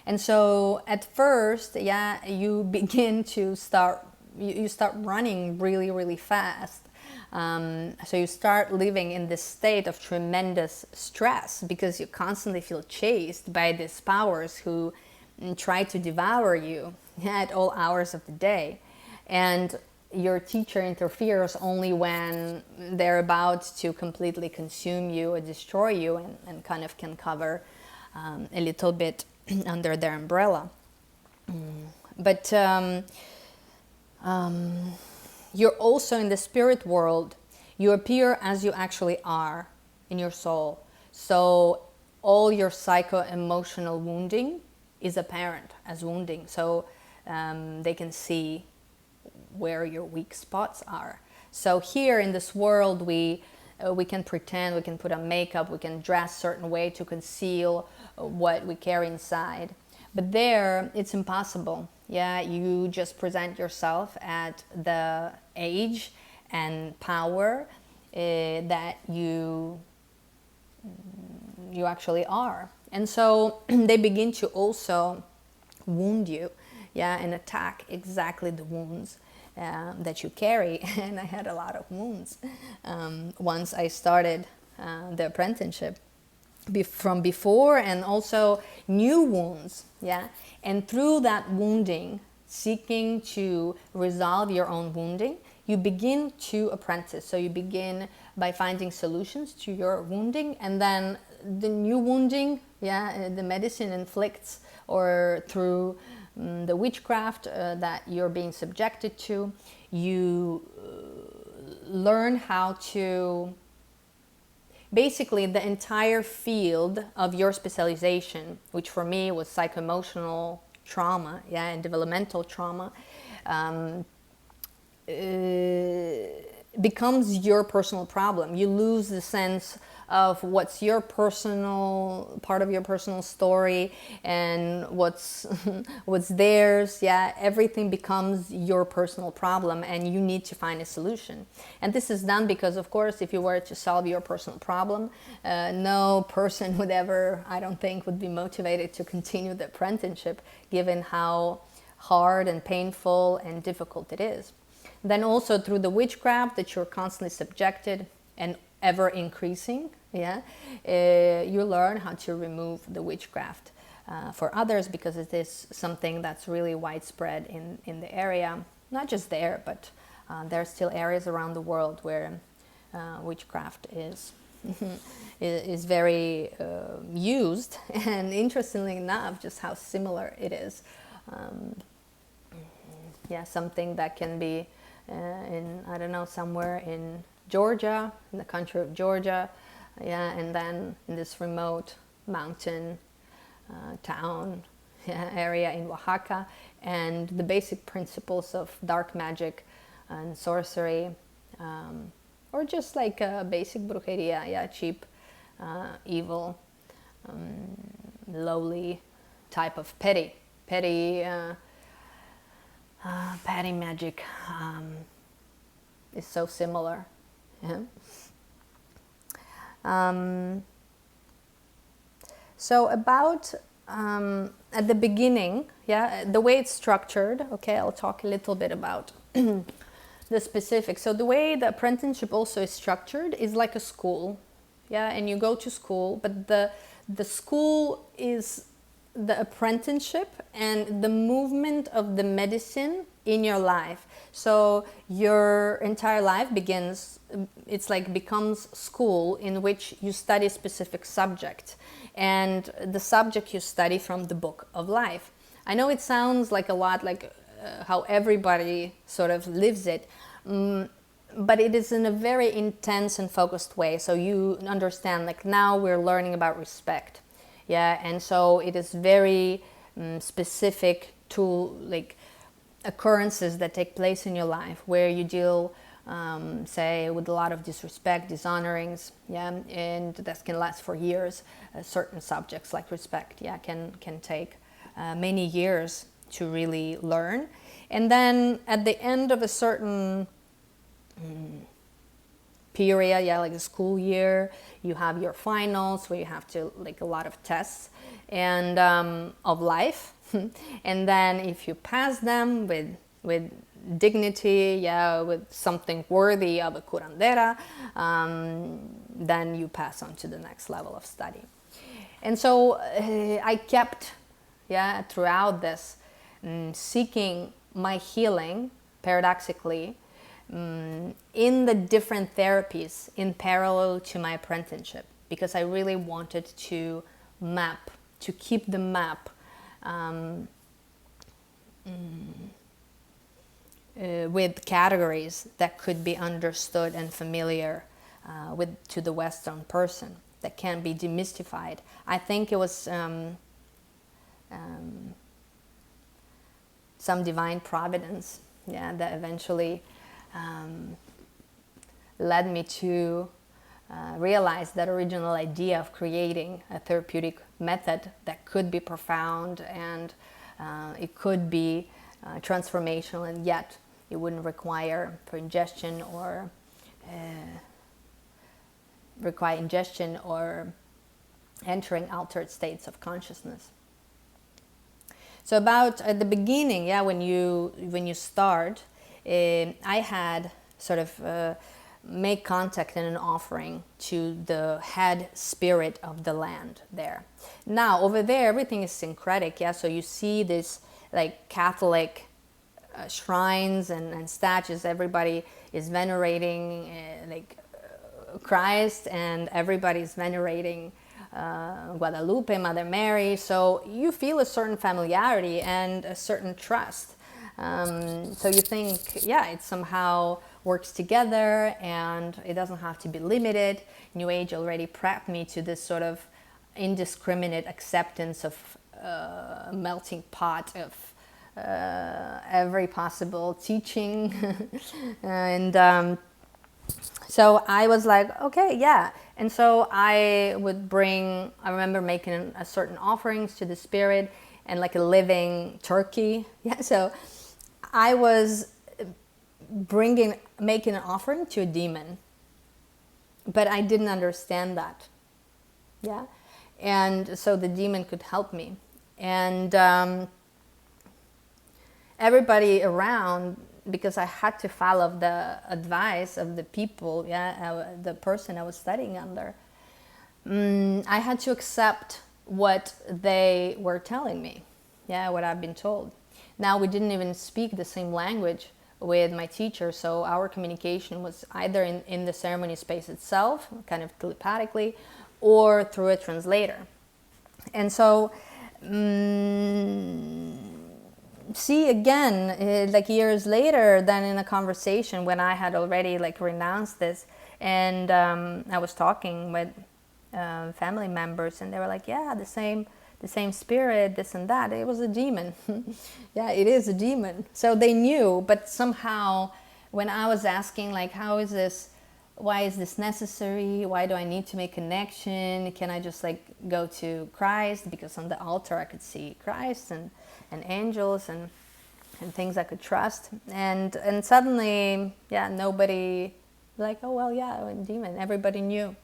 And so at first, yeah, you begin to start running really, really fast. So you start living in this state of tremendous stress because you constantly feel chased by these powers who and try to devour you at all hours of the day. And your teacher interferes only when they're about to completely consume you or destroy you, and kind of can cover a little bit under their umbrella. But you're also in the spirit world. You appear as you actually are in your soul. So all your psycho-emotional wounding is apparent as wounding. So they can see where your weak spots are. So here in this world, we can pretend, we can put on makeup, we can dress a certain way to conceal what we carry inside. But there, it's impossible. Yeah, you just present yourself at the age and power that you actually are. And so they begin to also wound you, yeah, and attack exactly the wounds that you carry. And I had a lot of wounds once I started the apprenticeship from before, and also new wounds, yeah. And through that wounding, seeking to resolve your own wounding, you begin to apprentice. So you begin by finding solutions to your wounding, and then the new wounding, yeah, the medicine inflicts, or through the witchcraft that you're being subjected to, you learn how to, basically the entire field of your specialization, which for me was psycho-emotional trauma, yeah, and developmental trauma, becomes your personal problem. You lose the sense of what's your personal part of your personal story and what's what's theirs. Yeah, everything becomes your personal problem, and you need to find a solution. And this is done because, of course, if you were to solve your personal problem, no person would ever, I don't think, would be motivated to continue the apprenticeship, given how hard and painful and difficult it is. Then also through the witchcraft that you're constantly subjected and ever increasing, yeah, you learn how to remove the witchcraft for others, because it is something that's really widespread in the area. Not just there, but there are still areas around the world where witchcraft is is very used, and interestingly enough, just how similar it is. Yeah, something that can be in, I don't know, somewhere in Georgia, in the country of Georgia, yeah, and then in this remote mountain town, yeah, area in Oaxaca, and the basic principles of dark magic and sorcery, or just like a basic brujeria, yeah, cheap, evil, lowly type of petty magic is so similar. Yeah. So about at the beginning, yeah, the way it's structured. Okay, I'll talk a little bit about the specifics. So the way the apprenticeship also is structured is like a school, yeah, and you go to school, but the school is the apprenticeship and the movement of the medicine in your life. So your entire life begins, it's like becomes school in which you study a specific subject, and the subject you study from the book of life. I know it sounds like a lot like how everybody sort of lives it, but it is in a very intense and focused way. So you understand, like now we're learning about respect. Yeah, and so it is very specific to like occurrences that take place in your life where you deal, say, with a lot of disrespect, dishonorings, yeah, and that can last for years. Certain subjects like respect, yeah, can take many years to really learn. And then at the end of a certain period, yeah, like a school year, you have your finals where you have to like a lot of tests and of life, and then if you pass them with dignity, yeah, with something worthy of a curandera, then you pass on to the next level of study. And so I kept yeah, throughout this, seeking my healing, paradoxically, in the different therapies in parallel to my apprenticeship, because I really wanted to keep the map with categories that could be understood and familiar to the Western person, that can be demystified. I think it was some divine providence, yeah, that eventually led me to realize that original idea of creating a therapeutic method that could be profound, and it could be transformational, and yet it wouldn't require ingestion or entering altered states of consciousness. So about at the beginning, yeah, when you start, I had sort of make contact and an offering to the head spirit of the land there. Now over there, everything is syncretic, yeah. So you see this like Catholic shrines and statues. Everybody is venerating Christ, and everybody is venerating Guadalupe, Mother Mary. So you feel a certain familiarity and a certain trust. So you think, yeah, it somehow works together, and it doesn't have to be limited. New Age already prepped me to this sort of indiscriminate acceptance of a melting pot of every possible teaching. And so I was like, okay, yeah. And so I remember making a certain offerings to the spirit, and like a living turkey. Yeah, so I was making an offering to a demon, but I didn't understand that. Yeah. And so the demon could help me. And everybody around, because I had to follow the advice of the people, yeah, the person I was studying under, I had to accept what they were telling me, yeah, what I've been told. Now, we didn't even speak the same language with my teacher, so our communication was either in the ceremony space itself, kind of telepathically, or through a translator. And so, see again, like years later, then in a conversation when I had already like renounced this, and I was talking with family members, and they were like, yeah, the same spirit, this and that. It was a demon. Yeah, it is a demon. So they knew, but somehow when I was asking, like, how is this, why is this necessary? Why do I need to make connection? Can I just like go to Christ? Because on the altar I could see Christ and angels and things I could trust. And suddenly, yeah, nobody, like, oh, well, yeah, a demon. Everybody knew.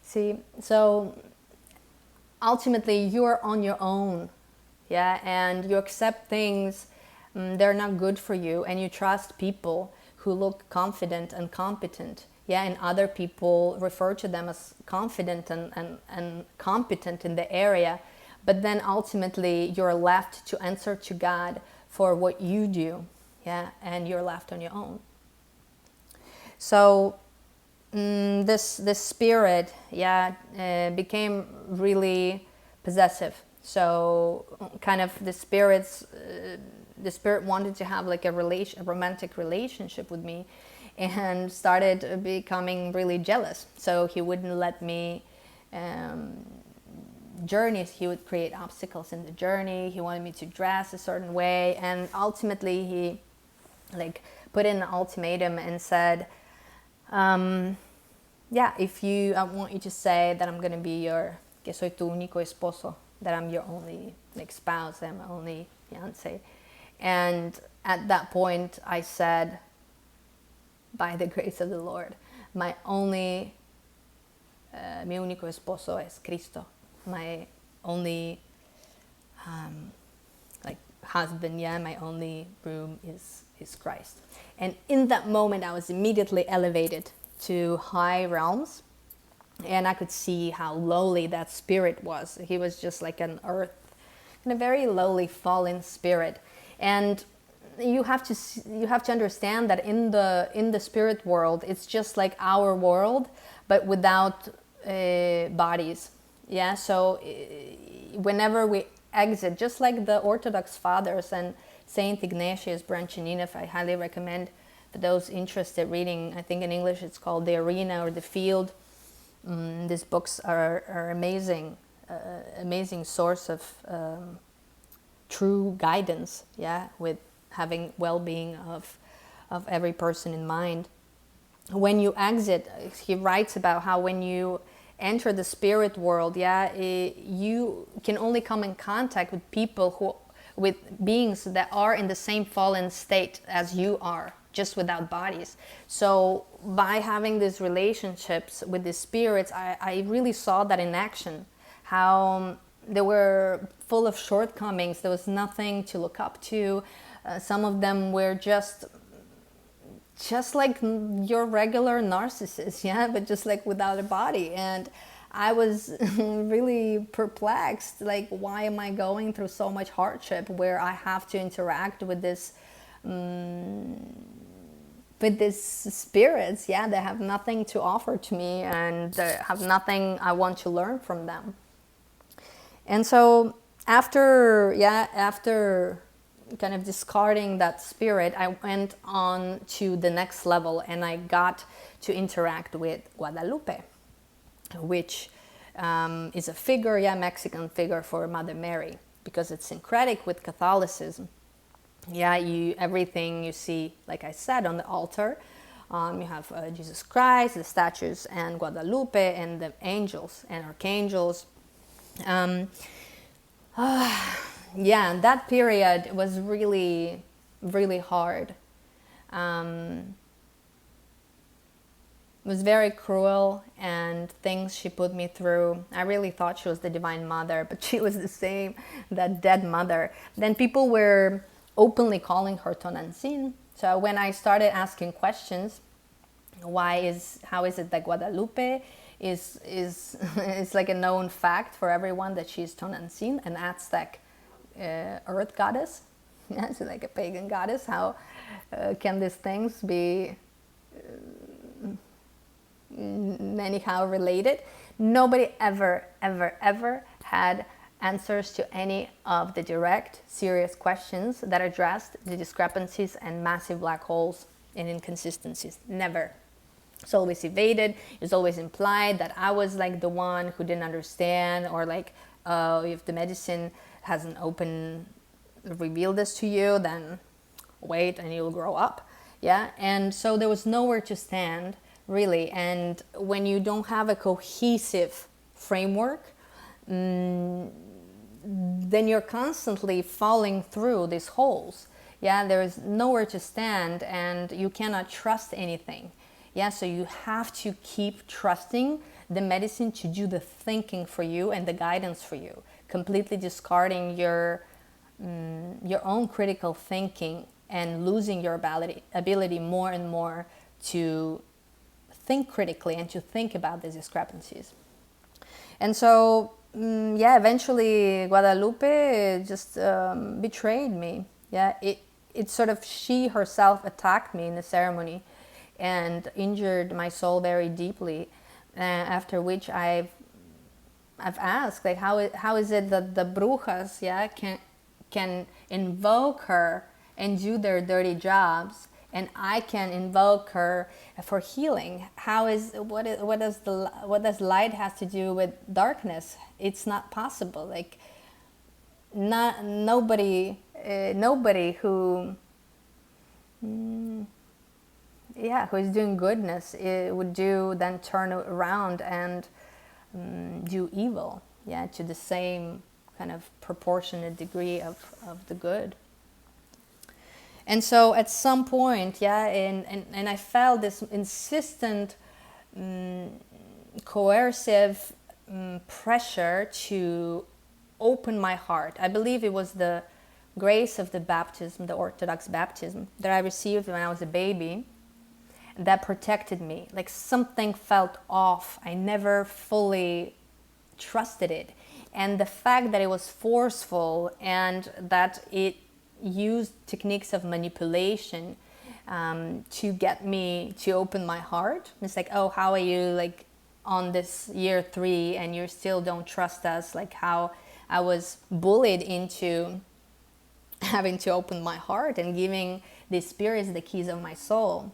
See, so ultimately you're on your own, yeah, and you accept things, they're not good for you, and you trust people who look confident and competent, yeah, and other people refer to them as confident and competent in the area, but then ultimately you're left to answer to God for what you do, yeah, and you're left on your own. So this spirit, yeah, became really possessive. So kind of the spirit wanted to have like a romantic relationship with me, and started becoming really jealous. So he wouldn't let me journeys. He would create obstacles in the journey. He wanted me to dress a certain way, and ultimately he like put in an ultimatum and said, yeah, I want you to say that I'm going to be que soy tu único esposo, that I'm your only like spouse, I'm my only fiancé. And at that point I said, by the grace of the Lord, mi único esposo es Cristo. My only like husband, yeah, my only groom is Christ. And in that moment I was immediately elevated to high realms, and I could see how lowly that spirit was. He was just like an earth in a very lowly, fallen spirit. And you have to understand that in the spirit world, it's just like our world, but without bodies. Yeah. So whenever we exit, just like the Orthodox fathers and Saint Ignatius Branchaninov, I highly recommend for those interested reading. I think in English it's called The Arena or The Field. These books are amazing, amazing source of true guidance. Yeah, with having well-being of every person in mind. When you exit, he writes about how when you enter the spirit world, you can only come in contact with people with beings that are in the same fallen state as you are, just without bodies. So by having these relationships with the spirits, I really saw that in action, how they were full of shortcomings. There was nothing to look up to. Some of them were just like your regular narcissist, yeah, but just like without a body. And I was really perplexed, like, why am I going through so much hardship where I have to interact with these spirits, yeah, they have nothing to offer to me, and they have nothing I want to learn from them. And so after kind of discarding that spirit, I went on to the next level, and I got to interact with Guadalupe, which is a figure, Mexican figure for Mother Mary, because it's syncretic with Catholicism. Yeah, everything you see, like I said, on the altar. You have Jesus Christ, the statues, and Guadalupe, and the angels and archangels. Yeah, that period was really, really hard. It was very cruel, and things she put me through. I really thought she was the Divine Mother, but she was the same, that dead mother. Then people were openly calling her Tonantzin. So when I started asking questions, how is it that Guadalupe is it's like a known fact for everyone that she's Tonantzin, an Aztec earth goddess, yeah, so like a pagan goddess. How can these things be anyhow related? Nobody ever had answers to any of the direct, serious questions that addressed the discrepancies and massive black holes and inconsistencies. Never. It's always evaded. It's always implied that I was like the one who didn't understand, or like, if the medicine hasn't revealed this to you, then wait and you'll grow up. Yeah. And so there was nowhere to stand, really. And when you don't have a cohesive framework, then you're constantly falling through these holes. Yeah, there is nowhere to stand, and you cannot trust anything. Yeah, so you have to keep trusting the medicine to do the thinking for you and the guidance for you, completely discarding your own critical thinking and losing your ability more and more to think critically and to think about the discrepancies. And so, eventually Guadalupe just betrayed me. Yeah, it sort of, she herself attacked me in the ceremony and injured my soul very deeply. After which I've asked, like, how is it that the brujas, can invoke her and do their dirty jobs, and I can invoke her for healing? What does light has to do with darkness? It's not possible. Like, nobody who who is doing goodness would then turn around and do evil, to the same kind of proportionate degree of the good. And so at some point, and I felt this insistent, coercive pressure to open my heart. I believe it was the grace of the baptism, the Orthodox baptism, that I received when I was a baby, that protected me. Like, something felt off. I never fully trusted it. And the fact that it was forceful and that it used techniques of manipulation to get me to open my heart. It's like, oh, how are you like on this year 3 and you still don't trust us? Like how I was bullied into having to open my heart and giving the spirits the keys of my soul.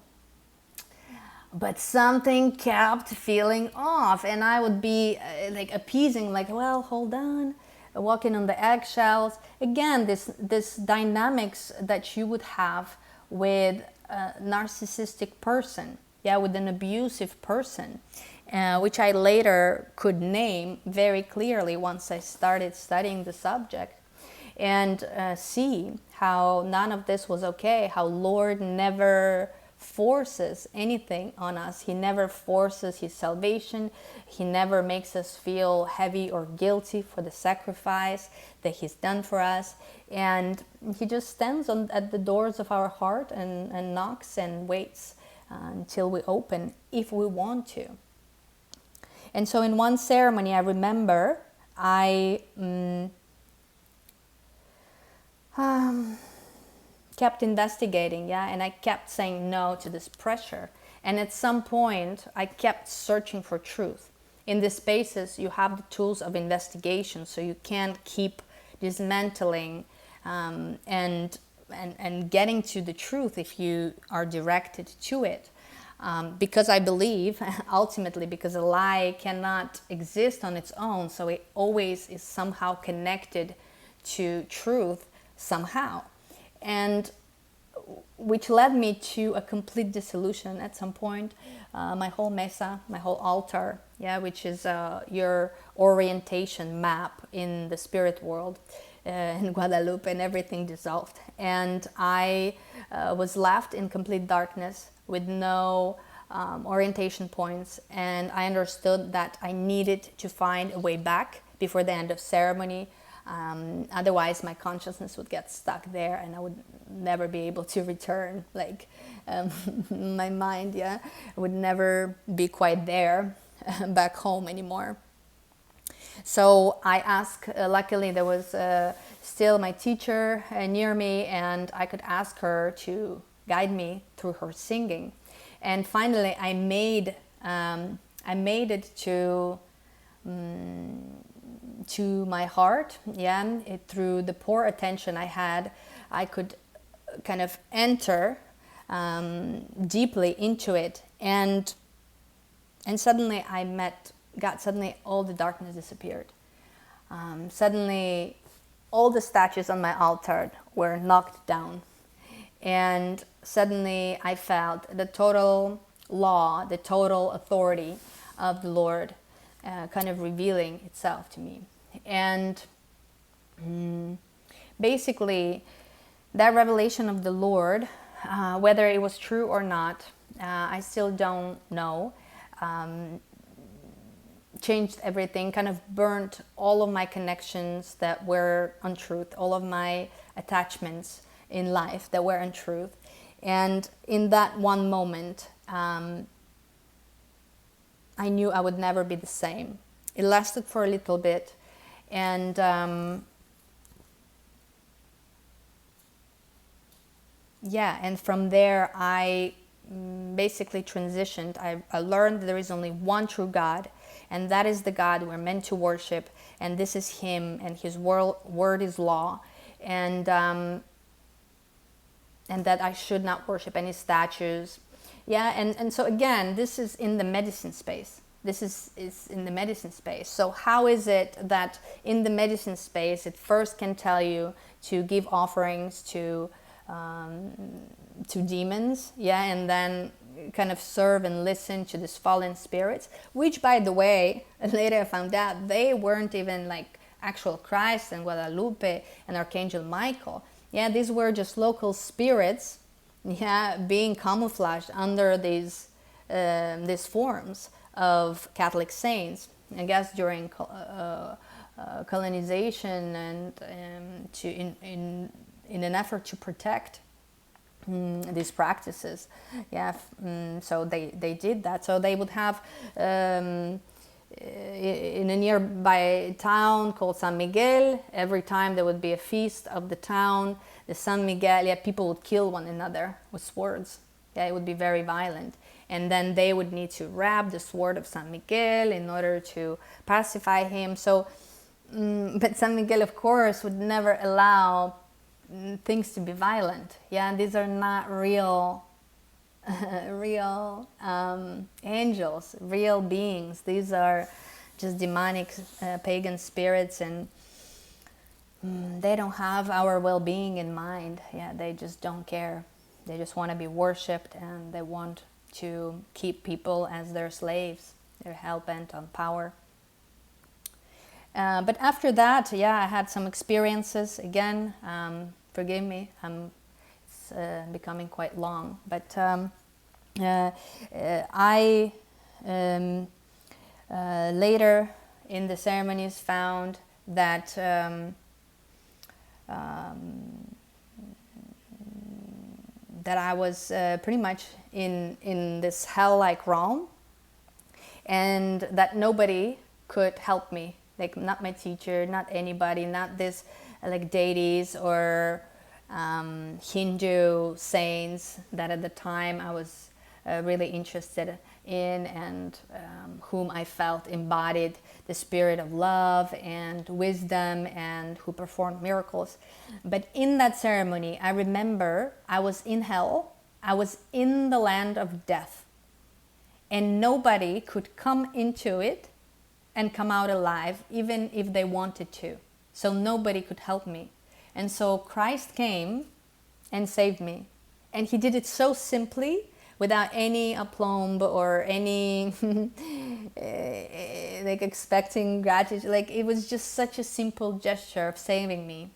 But something kept feeling off, and I would be like appeasing, like, well, hold on, walking on the eggshells. Again, this dynamics that you would have with a narcissistic person, yeah, with an abusive person, which I later could name very clearly once I started studying the subject, and see how none of this was okay, how Lord never forces anything on us. He never forces his salvation. He never makes us feel heavy or guilty for the sacrifice that he's done for us. And he just stands at the doors of our heart and knocks and waits until we open, if we want to. And so in one ceremony, I remember I kept investigating, yeah, and I kept saying no to this pressure. And at some point, I kept searching for truth. In these spaces, you have the tools of investigation, so you can't keep dismantling and getting to the truth if you are directed to it. Because I believe, ultimately, because a lie cannot exist on its own, so it always is somehow connected to truth somehow. And which led me to a complete dissolution at some point. My whole mesa, my whole altar, yeah, which is your orientation map in the spirit world in Guadalupe, and everything dissolved. And I was left in complete darkness with no orientation points. And I understood that I needed to find a way back before the end of ceremony. Otherwise my consciousness would get stuck there and I would never be able to return, like my mind, yeah, would never be quite there back home anymore. So I asked, luckily there was still my teacher near me, and I could ask her to guide me through her singing. And finally I made it to my heart, yeah. Through the poor attention I had, I could kind of enter deeply into it, and suddenly suddenly all the darkness disappeared. Suddenly all the statues on my altar were knocked down, and suddenly I felt the total law, the total authority of the Lord kind of revealing itself to me. And basically that revelation of the Lord, whether it was true or not, I still don't know, changed everything, kind of burnt all of my connections that were untruth, all of my attachments in life that were untruth. And in that one moment, I knew I would never be the same. It lasted for a little bit, and and from there I basically transitioned. I learned there is only one true God, and that is the God we're meant to worship, and this is Him, and His word is law, and that I should not worship any statues. Yeah, and so again, this is in the medicine space. This is in the medicine space. So how is it that in the medicine space it first can tell you to give offerings to demons, yeah, and then kind of serve and listen to these fallen spirits, which, by the way, later I found out they weren't even like actual Christ and Guadalupe and Archangel Michael. Yeah, these were just local spirits, yeah, being camouflaged under these forms of Catholic saints, I guess during colonization, and in an effort to protect these practices. Yeah, so they did that. So they would have in a nearby town called San Miguel. Every time there would be a feast of the town, the San Miguel, yeah, people would kill one another with swords. Yeah, it would be very violent. And then they would need to wrap the sword of San Miguel in order to pacify him. So, but San Miguel, of course, would never allow things to be violent. Yeah, these are not real angels, real beings. These are just demonic pagan spirits, and they don't have our well-being in mind. Yeah, they just don't care. They just want to be worshipped, and they want to keep people as their slaves. They're hell-bent on power. But after that, yeah, I had some experiences again. Forgive me, it's becoming quite long. But I later in the ceremonies found that that I was pretty much in this hell-like realm, and that nobody could help me. Like, not my teacher, not anybody, not this like deities or Hindu saints that at the time I was really interested in, and whom I felt embodied the spirit of love and wisdom, and who performed miracles. But in that ceremony, I remember I was in hell, I was in the land of death, and nobody could come into it and come out alive, even if they wanted to. So nobody could help me. And so Christ came and saved me. And he did it so simply, without any aplomb or any like expecting gratitude. Like, it was just such a simple gesture of saving me,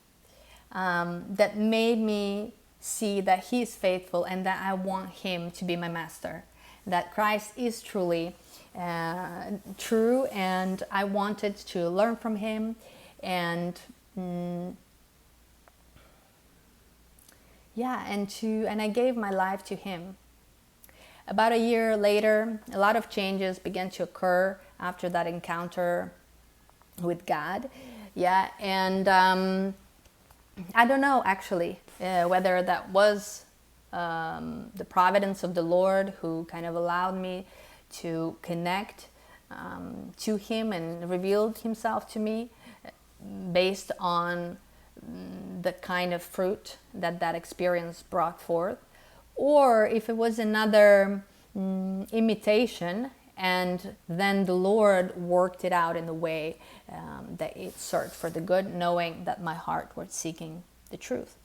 that made me see that he is faithful, and that I want him to be my master, that Christ is truly true, and I wanted to learn from him, and and I gave my life to him. About a year later, a lot of changes began to occur after that encounter with God. Yeah, and I don't know actually whether that was the providence of the Lord, who kind of allowed me to connect to him and revealed himself to me based on the kind of fruit that that experience brought forth, or if it was another imitation, and then the Lord worked it out in the way that it served for the good, knowing that my heart was seeking the truth.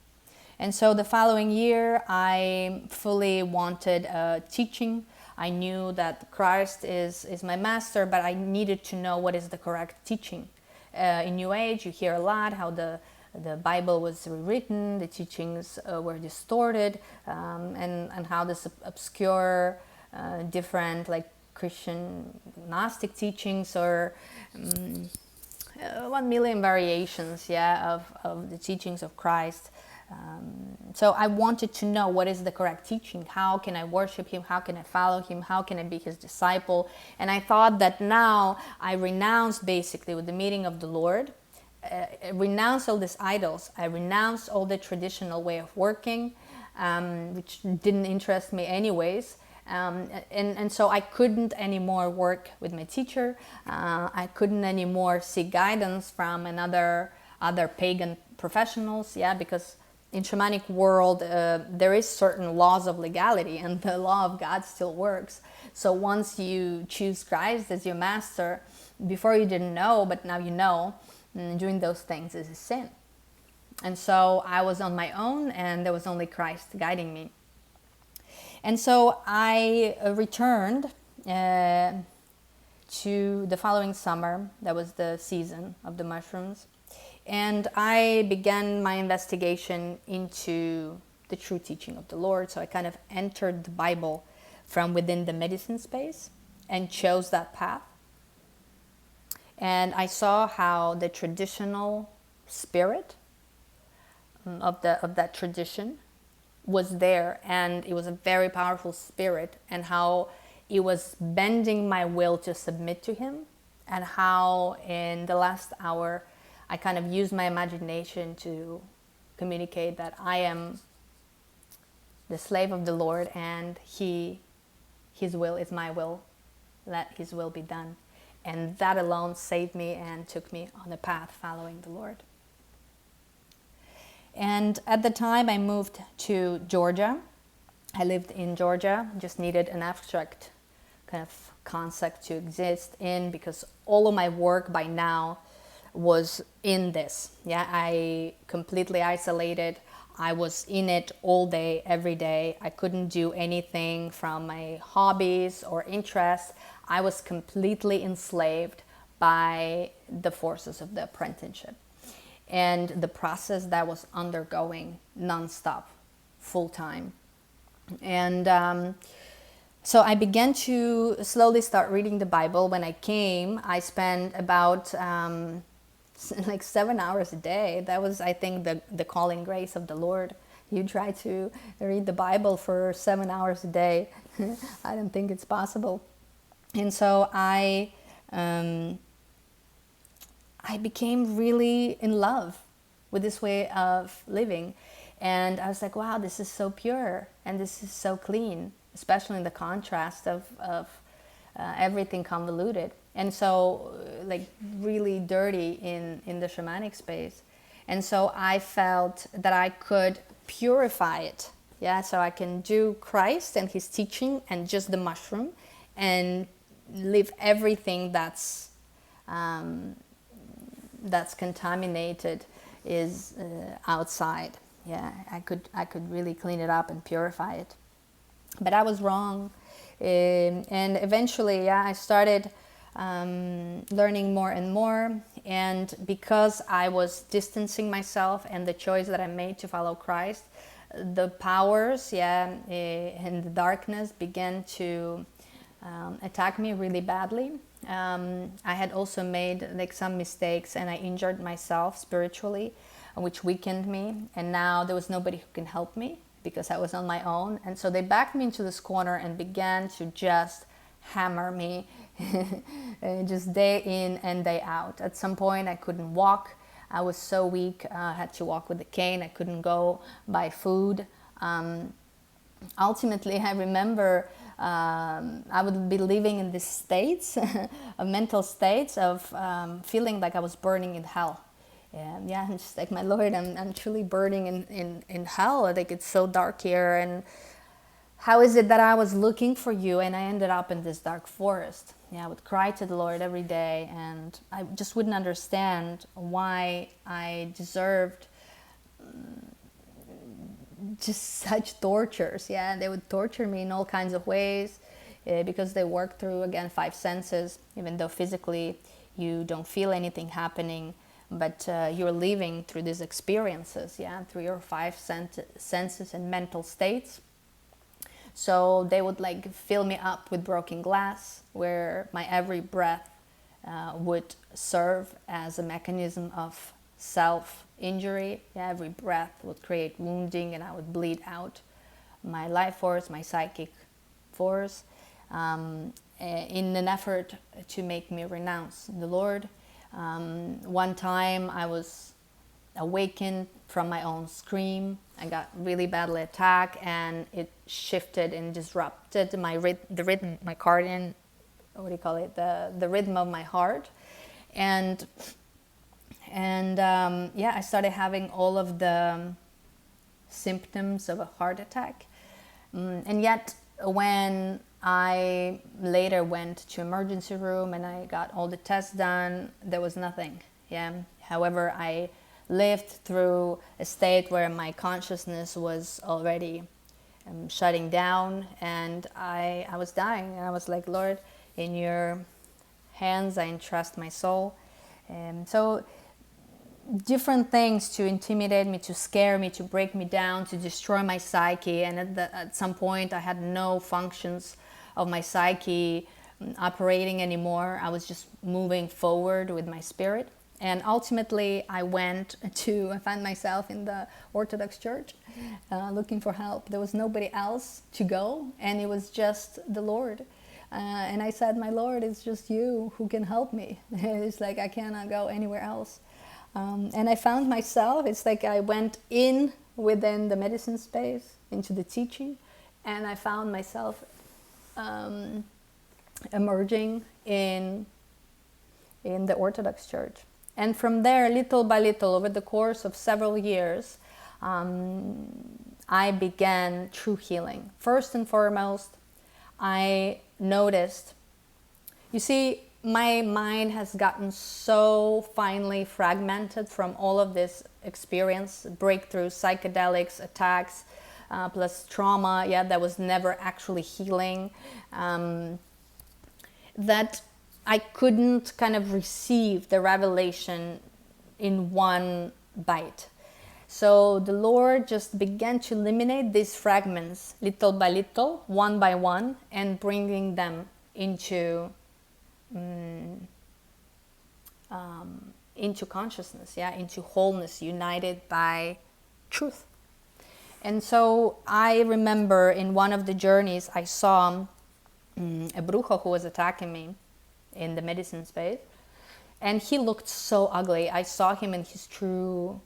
And so the following year, I fully wanted teaching. I knew that Christ is my master, but I needed to know what is the correct teaching. In New Age, you hear a lot how the Bible was rewritten, the teachings were distorted, and how this obscure, different, like Christian Gnostic teachings, or 1 million variations, of the teachings of Christ. So I wanted to know what is the correct teaching. How can I worship him? How can I follow him? How can I be his disciple? And I thought that now I renounced, basically, with the meeting of the Lord, renounce all these idols. I renounced all the traditional way of working, which didn't interest me anyways. And so I couldn't anymore work with my teacher. I couldn't anymore seek guidance from other pagan professionals, because in shamanic world there is certain laws of legality, and the law of God still works. So once you choose Christ as your master, before you didn't know, but now you know, doing those things is a sin. And so I was on my own, and there was only Christ guiding me. And so I returned to the following summer. That was the season of the mushrooms. And I began my investigation into the true teaching of the Lord. So I kind of entered the Bible from within the medicine space and chose that path. And I saw how the traditional spirit of that tradition was there, and it was a very powerful spirit, and how it was bending my will to submit to him, and how in the last hour I kind of used my imagination to communicate that I am the slave of the Lord, and His will is my will. Let His will be done. And that alone saved me and took me on the path following the Lord. And at the time I moved to Georgia. I lived in Georgia, just needed an abstract kind of concept to exist in, because all of my work by now was in this. Yeah, I completely isolated. I was in it all day, every day. I couldn't do anything from my hobbies or interests. I was completely enslaved by the forces of the apprenticeship and the process that was undergoing nonstop, full time. And so I began to slowly start reading the Bible. When I came, I spent about like 7 hours a day. That was, I think, the calling grace of the Lord. You try to read the Bible for 7 hours a day. I don't think it's possible. And so I became really in love with this way of living. And I was like, wow, this is so pure and this is so clean, especially in the contrast of everything convoluted. And so like really dirty in the shamanic space. And so I felt that I could purify it. Yeah, so I can do Christ and His teaching and just the mushroom, and leave everything that's contaminated is outside. Yeah, I could really clean it up and purify it. But I was wrong. And eventually, yeah, I started learning more and more. And because I was distancing myself and the choice that I made to follow Christ, the powers, yeah, and the darkness began to attack me really badly. I had also made like some mistakes, and I injured myself spiritually, which weakened me. And now there was nobody who can help me because I was on my own. And so they backed me into this corner and began to just hammer me just day in and day out. At some point I couldn't walk. I was so weak. I had to walk with a cane. I couldn't go buy food. Ultimately, I remember I would be living in these states, of mental states of feeling like I was burning in hell. And yeah, I'm just like, my Lord, I'm truly burning in hell. Like, it's so dark here. And how is it that I was looking for you and I ended up in this dark forest? Yeah, I would cry to the Lord every day, and I just wouldn't understand why I deserved just such tortures. Yeah, they would torture me in all kinds of ways because they work through, again, 5 senses, even though physically you don't feel anything happening, but you're living through these experiences, yeah, through your 5 senses and mental states. So they would like fill me up with broken glass, where my every breath would serve as a mechanism of self-injury. Yeah, every breath would create wounding, and I would bleed out my life force, my psychic force, in an effort to make me renounce the Lord. One time I was awakened from my own scream. I got really badly attacked, and it shifted and disrupted my the rhythm, my cardian, what do you call it, the rhythm of my heart. And yeah, I started having all of the symptoms of a heart attack. And yet when I later went to emergency room and I got all the tests done, there was nothing. Yeah. However, I lived through a state where my consciousness was already shutting down, and I was dying. And I was like, Lord, in your hands I entrust my soul. So different things to intimidate me, to scare me, to break me down, to destroy my psyche. And at some point I had no functions of my psyche operating anymore. I was just moving forward with my spirit. And ultimately I found myself in the Orthodox Church looking for help. There was nobody else to go, and it was just the Lord. And I said, my Lord, it's just you who can help me. It's like I cannot go anywhere else. And I found myself, it's like I went in within the medicine space, into the teaching, and I found myself emerging in the Orthodox Church. And from there, little by little, over the course of several years, I began true healing. First and foremost, I noticed, you see, my mind has gotten so finely fragmented from all of this experience, breakthroughs, psychedelics, attacks, plus trauma, that was never actually healing, that I couldn't kind of receive the revelation in one bite. So the Lord just began to eliminate these fragments little by little, one by one, and bringing them into consciousness, into wholeness, united by truth. And so I remember in one of the journeys I saw a brujo who was attacking me in the medicine space, and he looked so ugly. I saw him in his true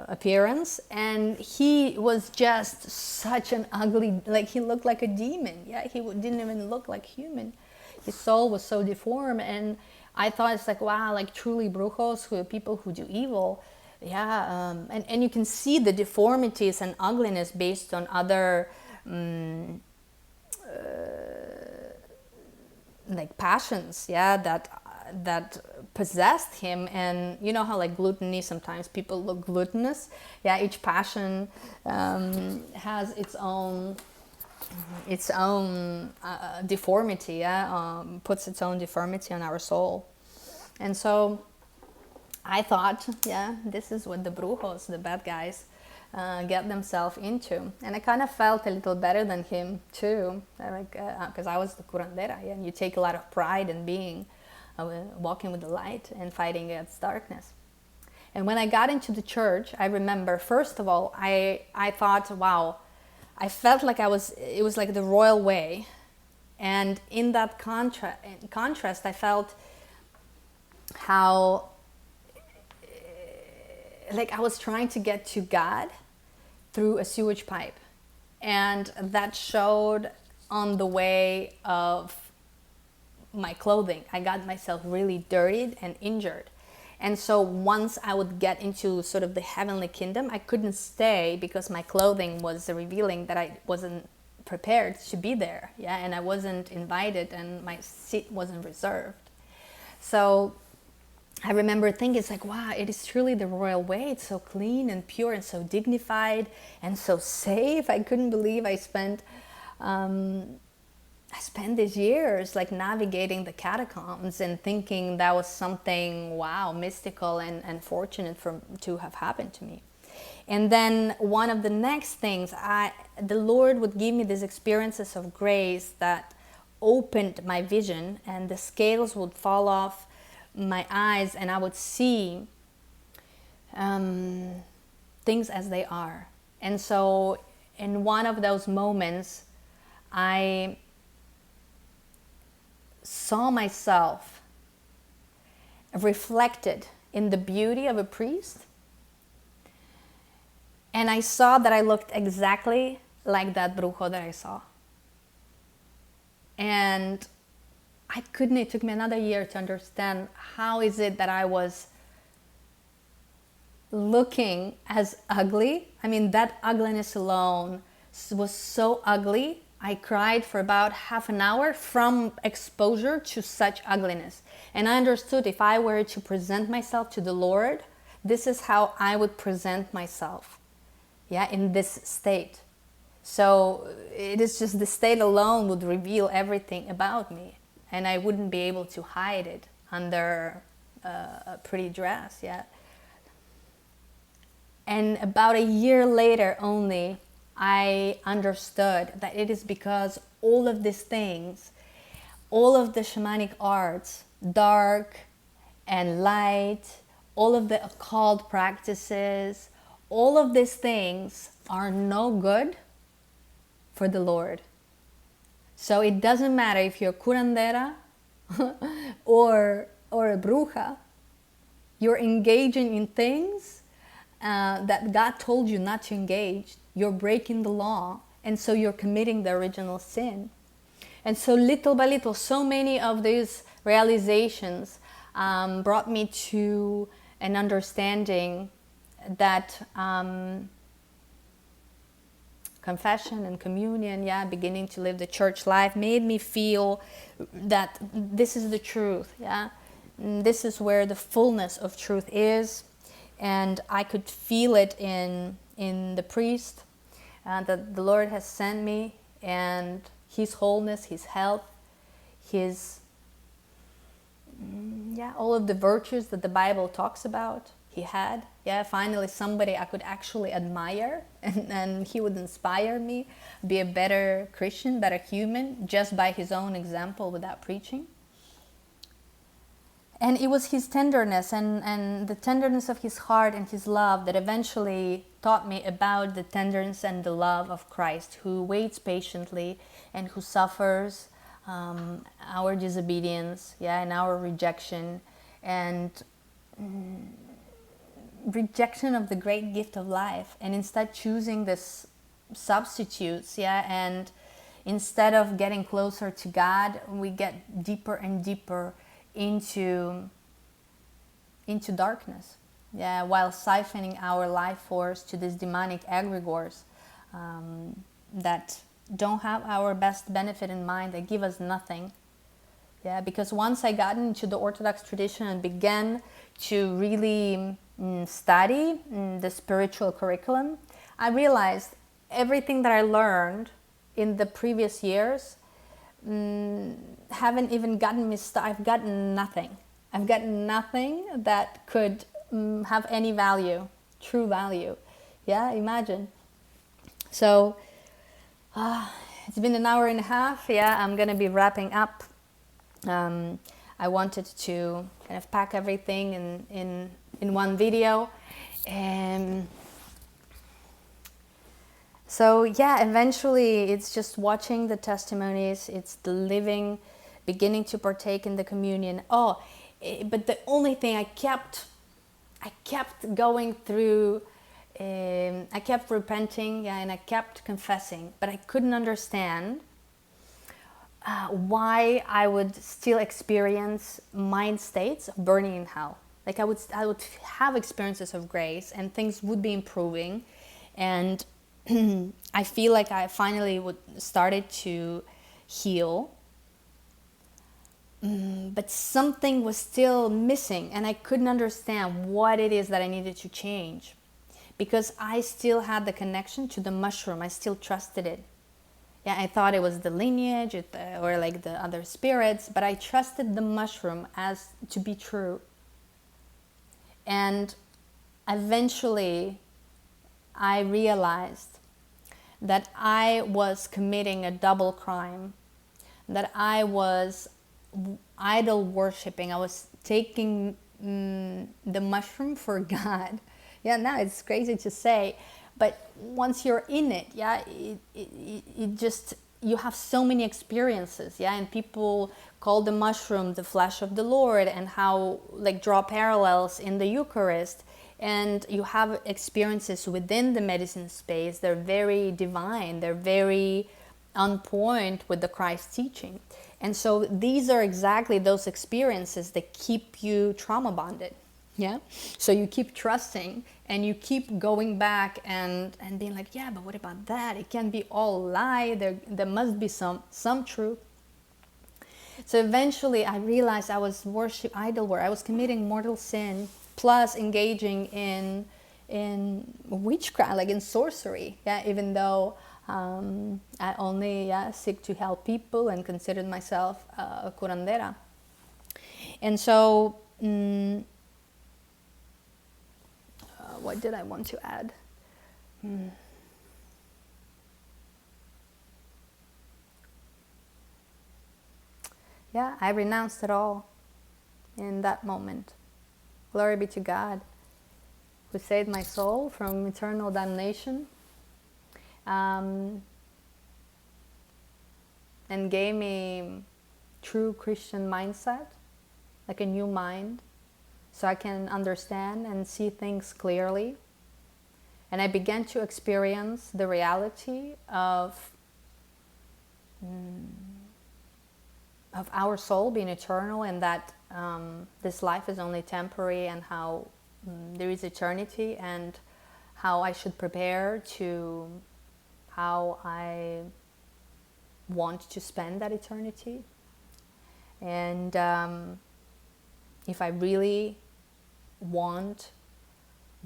appearance, and he was just such an ugly, like he looked like a demon. He didn't even look like human. His soul was so deformed, and I thought, it's like, wow, like truly brujos, who are people who do evil. And you can see the deformities and ugliness based on other like passions, that possessed him. And you know how like gluttony, sometimes people look gluttonous. Each passion has its own deformity, puts its own deformity on our soul. And so I thought, this is what the brujos, the bad guys, get themselves into. And I kind of felt a little better than him too, like because I was the curandera, and you take a lot of pride in being walking with the light and fighting against darkness. And when I got into the church, I remember, first of all, I thought, wow, I felt like it was like the royal way. And in that contrast, I felt how like I was trying to get to God through a sewage pipe. And that showed on the way of my clothing. I got myself really dirtied and injured. And so once I would get into sort of the heavenly kingdom, I couldn't stay because my clothing was revealing that I wasn't prepared to be there. And I wasn't invited, and my seat wasn't reserved. So I remember thinking, it's like, wow, it is truly the royal way. It's so clean and pure and so dignified and so safe. I couldn't believe I spent these years like navigating the catacombs and thinking that was something, wow, mystical and fortunate to have happened to me. And then one of the next things, the Lord would give me these experiences of grace that opened my vision, and the scales would fall off my eyes, and I would see things as they are. And so in one of those moments, I saw myself reflected in the beauty of a priest, and I saw that I looked exactly like that brujo that I saw. And it took me another year to understand how is it that I was looking as ugly. I mean, that ugliness alone was so ugly. I cried for about half an hour from exposure to such ugliness. And I understood, if I were to present myself to the Lord, this is how I would present myself, in this state. So it is just the state alone would reveal everything about me. And I wouldn't be able to hide it under a pretty dress, And about a year later only, I understood that it is because all of these things, all of the shamanic arts, dark and light, all of the occult practices, all of these things are no good for the Lord. So it doesn't matter if you're curandera or a bruja, you're engaging in things that God told you not to engage. You're breaking the law, and so you're committing the original sin. And so little by little, so many of these realizations brought me to an understanding that confession and communion, beginning to live the church life, made me feel that this is the truth, this is where the fullness of truth is. And I could feel it in the priest that the Lord has sent me, and his wholeness, his health, his all of the virtues that the Bible talks about, he had. Finally somebody I could actually admire, and he would inspire me, be a better Christian, better human, just by his own example without preaching. And it was his tenderness and the tenderness of his heart and his love that eventually taught me about the tenderness and the love of Christ, who waits patiently and who suffers our disobedience, and our rejection, and rejection of the great gift of life, and instead choosing this substitutes, and instead of getting closer to God, we get deeper and deeper into darkness, while siphoning our life force to these demonic egregores that don't have our best benefit in mind, that give us nothing. Because once I got into the Orthodox tradition and began to really study the spiritual curriculum, I realized everything that I learned in the previous years haven't even gotten me started. I've gotten nothing. I've gotten nothing that could have any value, true value. Imagine. So it's been an hour and a half. I'm gonna be wrapping up. I wanted to kind of pack everything in one video, and so eventually it's just watching the testimonies, it's the living, beginning to partake in the communion. But the only thing I kept going through, I kept repenting, and I kept confessing, but I couldn't understand why I would still experience mind states of burning in hell. Like I would have experiences of grace, and things would be improving, and I feel like I finally started to heal, but something was still missing, and I couldn't understand what it is that I needed to change, because I still had the connection to the mushroom. I still trusted it. I thought it was the lineage or like the other spirits, but I trusted the mushroom as to be true. And eventually I realized that I was committing a double crime, that I was idol worshipping. I was taking the mushroom for God. Now it's crazy to say, but once you're in it, it just, you have so many experiences, and people call the mushroom the flesh of the Lord, and how like draw parallels in the Eucharist, and you have experiences within the medicine space. They're very divine, they're very on point with the Christ teaching, and so these are exactly those experiences that keep you trauma bonded. So you keep trusting, and you keep going back and being like, but what about that? It can't be all lie. There must be some truth. So eventually I realized I was worship idol worship. I was committing mortal sin, plus engaging in witchcraft, like in sorcery. Even though I only seek to help people and considered myself a curandera. And so what did I want to add? I renounced it all in that moment. Glory be to God, who saved my soul from eternal damnation. and gave me true Christian mindset, like a new mind, so I can understand and see things clearly. And I began to experience the reality of our soul being eternal, and that this life is only temporary, and how there is eternity, and how I should prepare to how I want to spend that eternity. And if I really want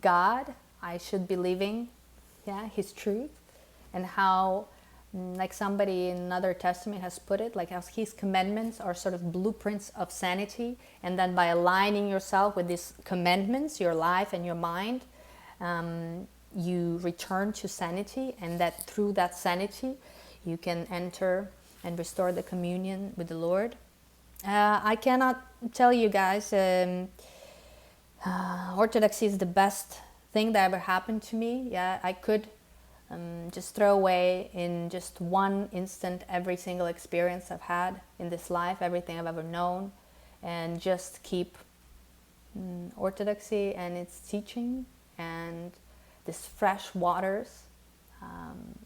God, I should be living His truth, and how, like somebody in another testament has put it, like how His commandments are sort of blueprints of sanity, and then by aligning yourself with these commandments, your life and your mind, you return to sanity, and that through that sanity you can enter and restore the communion with the Lord. I cannot tell you guys, Orthodoxy is the best thing that ever happened to me. Yeah, I could just throw away in just one instant every single experience I've had in this life, everything I've ever known, and just keep Orthodoxy and its teaching and this fresh waters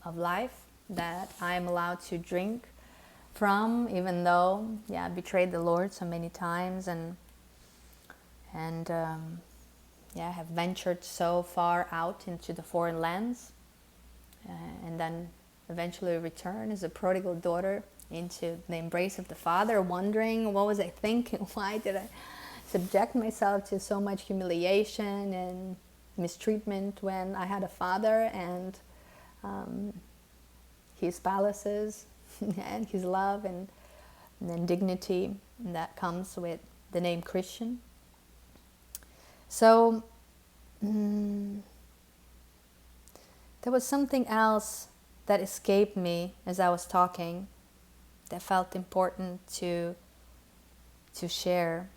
of life that I am allowed to drink from, even though I betrayed the Lord so many times, and have ventured so far out into the foreign lands, and then eventually return as a prodigal daughter into the embrace of the Father, wondering, what was I thinking? Why did I subject myself to so much humiliation and mistreatment when I had a Father and His palaces and His love and then dignity that comes with the name Christian. So there was something else that escaped me as I was talking that felt important to share.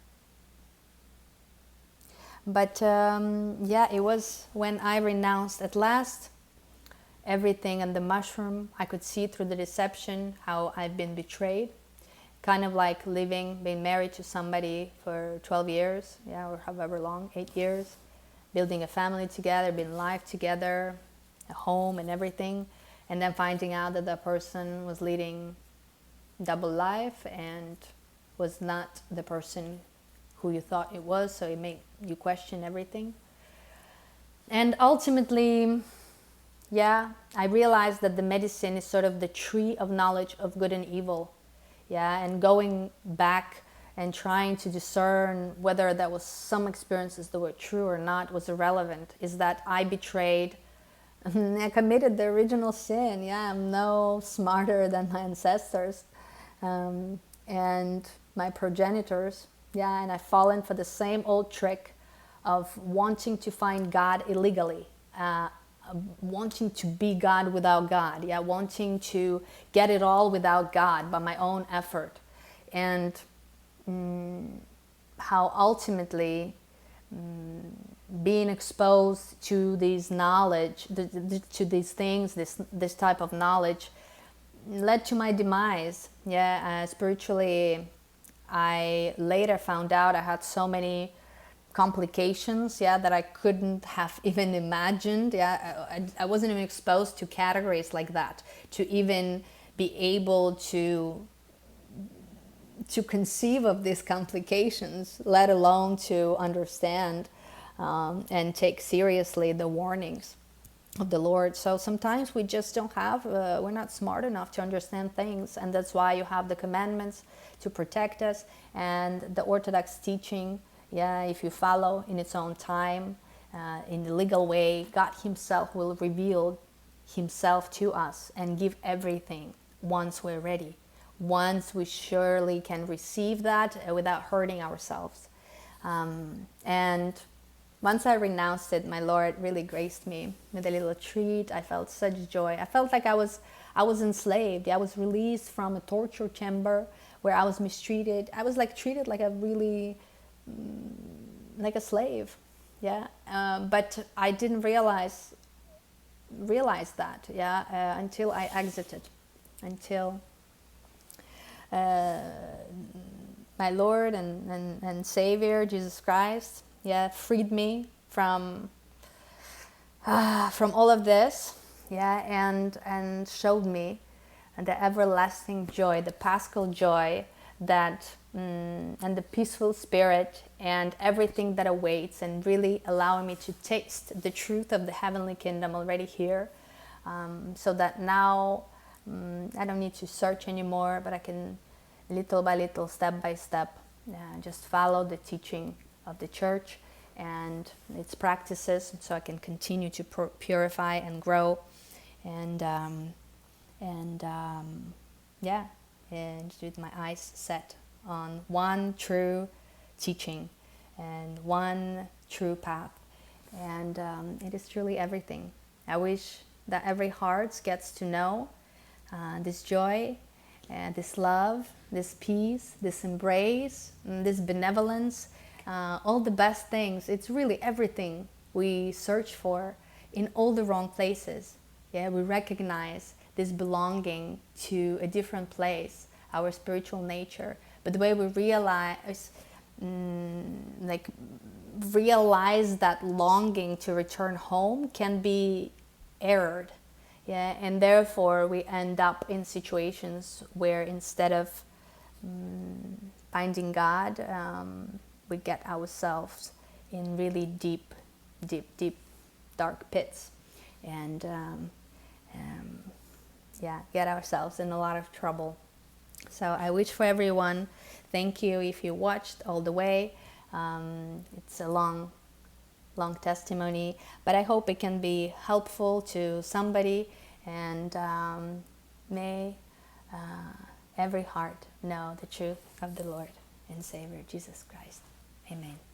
But it was when I renounced at last everything on the mushroom. I could see through the deception how I've been betrayed. Kind of like being married to somebody for 12 years, or however long, 8 years, building a family together, being life together, a home and everything, and then finding out that that person was leading double life and was not the person who you thought it was, so it made you question everything. And ultimately, I realized that the medicine is sort of the tree of knowledge of good and evil. And going back and trying to discern whether that was some experiences that were true or not was irrelevant. Is that I betrayed, I committed the original sin. I'm no smarter than my ancestors and my progenitors. And I've fallen for the same old trick of wanting to find God illegally. Wanting to be God without God, wanting to get it all without God by my own effort, and how ultimately being exposed to these knowledge, to these things, this type of knowledge, led to my demise. Spiritually, I later found out I had so many complications that I couldn't have even imagined. I wasn't even exposed to categories like that to even be able to conceive of these complications, let alone to understand and take seriously the warnings of the Lord. So sometimes we just don't have, we're not smart enough to understand things, and that's why you have the commandments to protect us, and the Orthodox teaching. If you follow in its own time, in the legal way, God Himself will reveal Himself to us and give everything once we're ready. Once we surely can receive that without hurting ourselves. And once I renounced it, my Lord really graced me with a little treat. I felt such joy. I felt like I was enslaved. I was released from a torture chamber where I was mistreated. I was treated like a really... like a slave, but I didn't realize that, until I exited, until my Lord and Savior, Jesus Christ, yeah, freed me from all of this, yeah, and showed me the everlasting joy, the Paschal joy that and the peaceful spirit and everything that awaits, and really allowing me to taste the truth of the heavenly kingdom already here, so that now I don't need to search anymore, but I can little by little, step by step, just follow the teaching of the church and its practices, so I can continue to purify and grow, and yeah, and with my eyes set on one true teaching and one true path, and it is truly everything. I wish that every heart gets to know this joy, this love, this peace, this embrace, this benevolence, all the best things. It's really everything we search for in all the wrong places. Yeah, we recognize this belonging to a different place, our spiritual nature. But the way we realize that longing to return home can be erred. Yeah, and therefore we end up in situations where instead of finding God, we get ourselves in really deep, dark pits, and get ourselves in a lot of trouble. So I wish for everyone, thank you if you watched all the way. It's a long testimony, but I hope it can be helpful to somebody, and may every heart know the truth of the Lord and Savior Jesus Christ. Amen.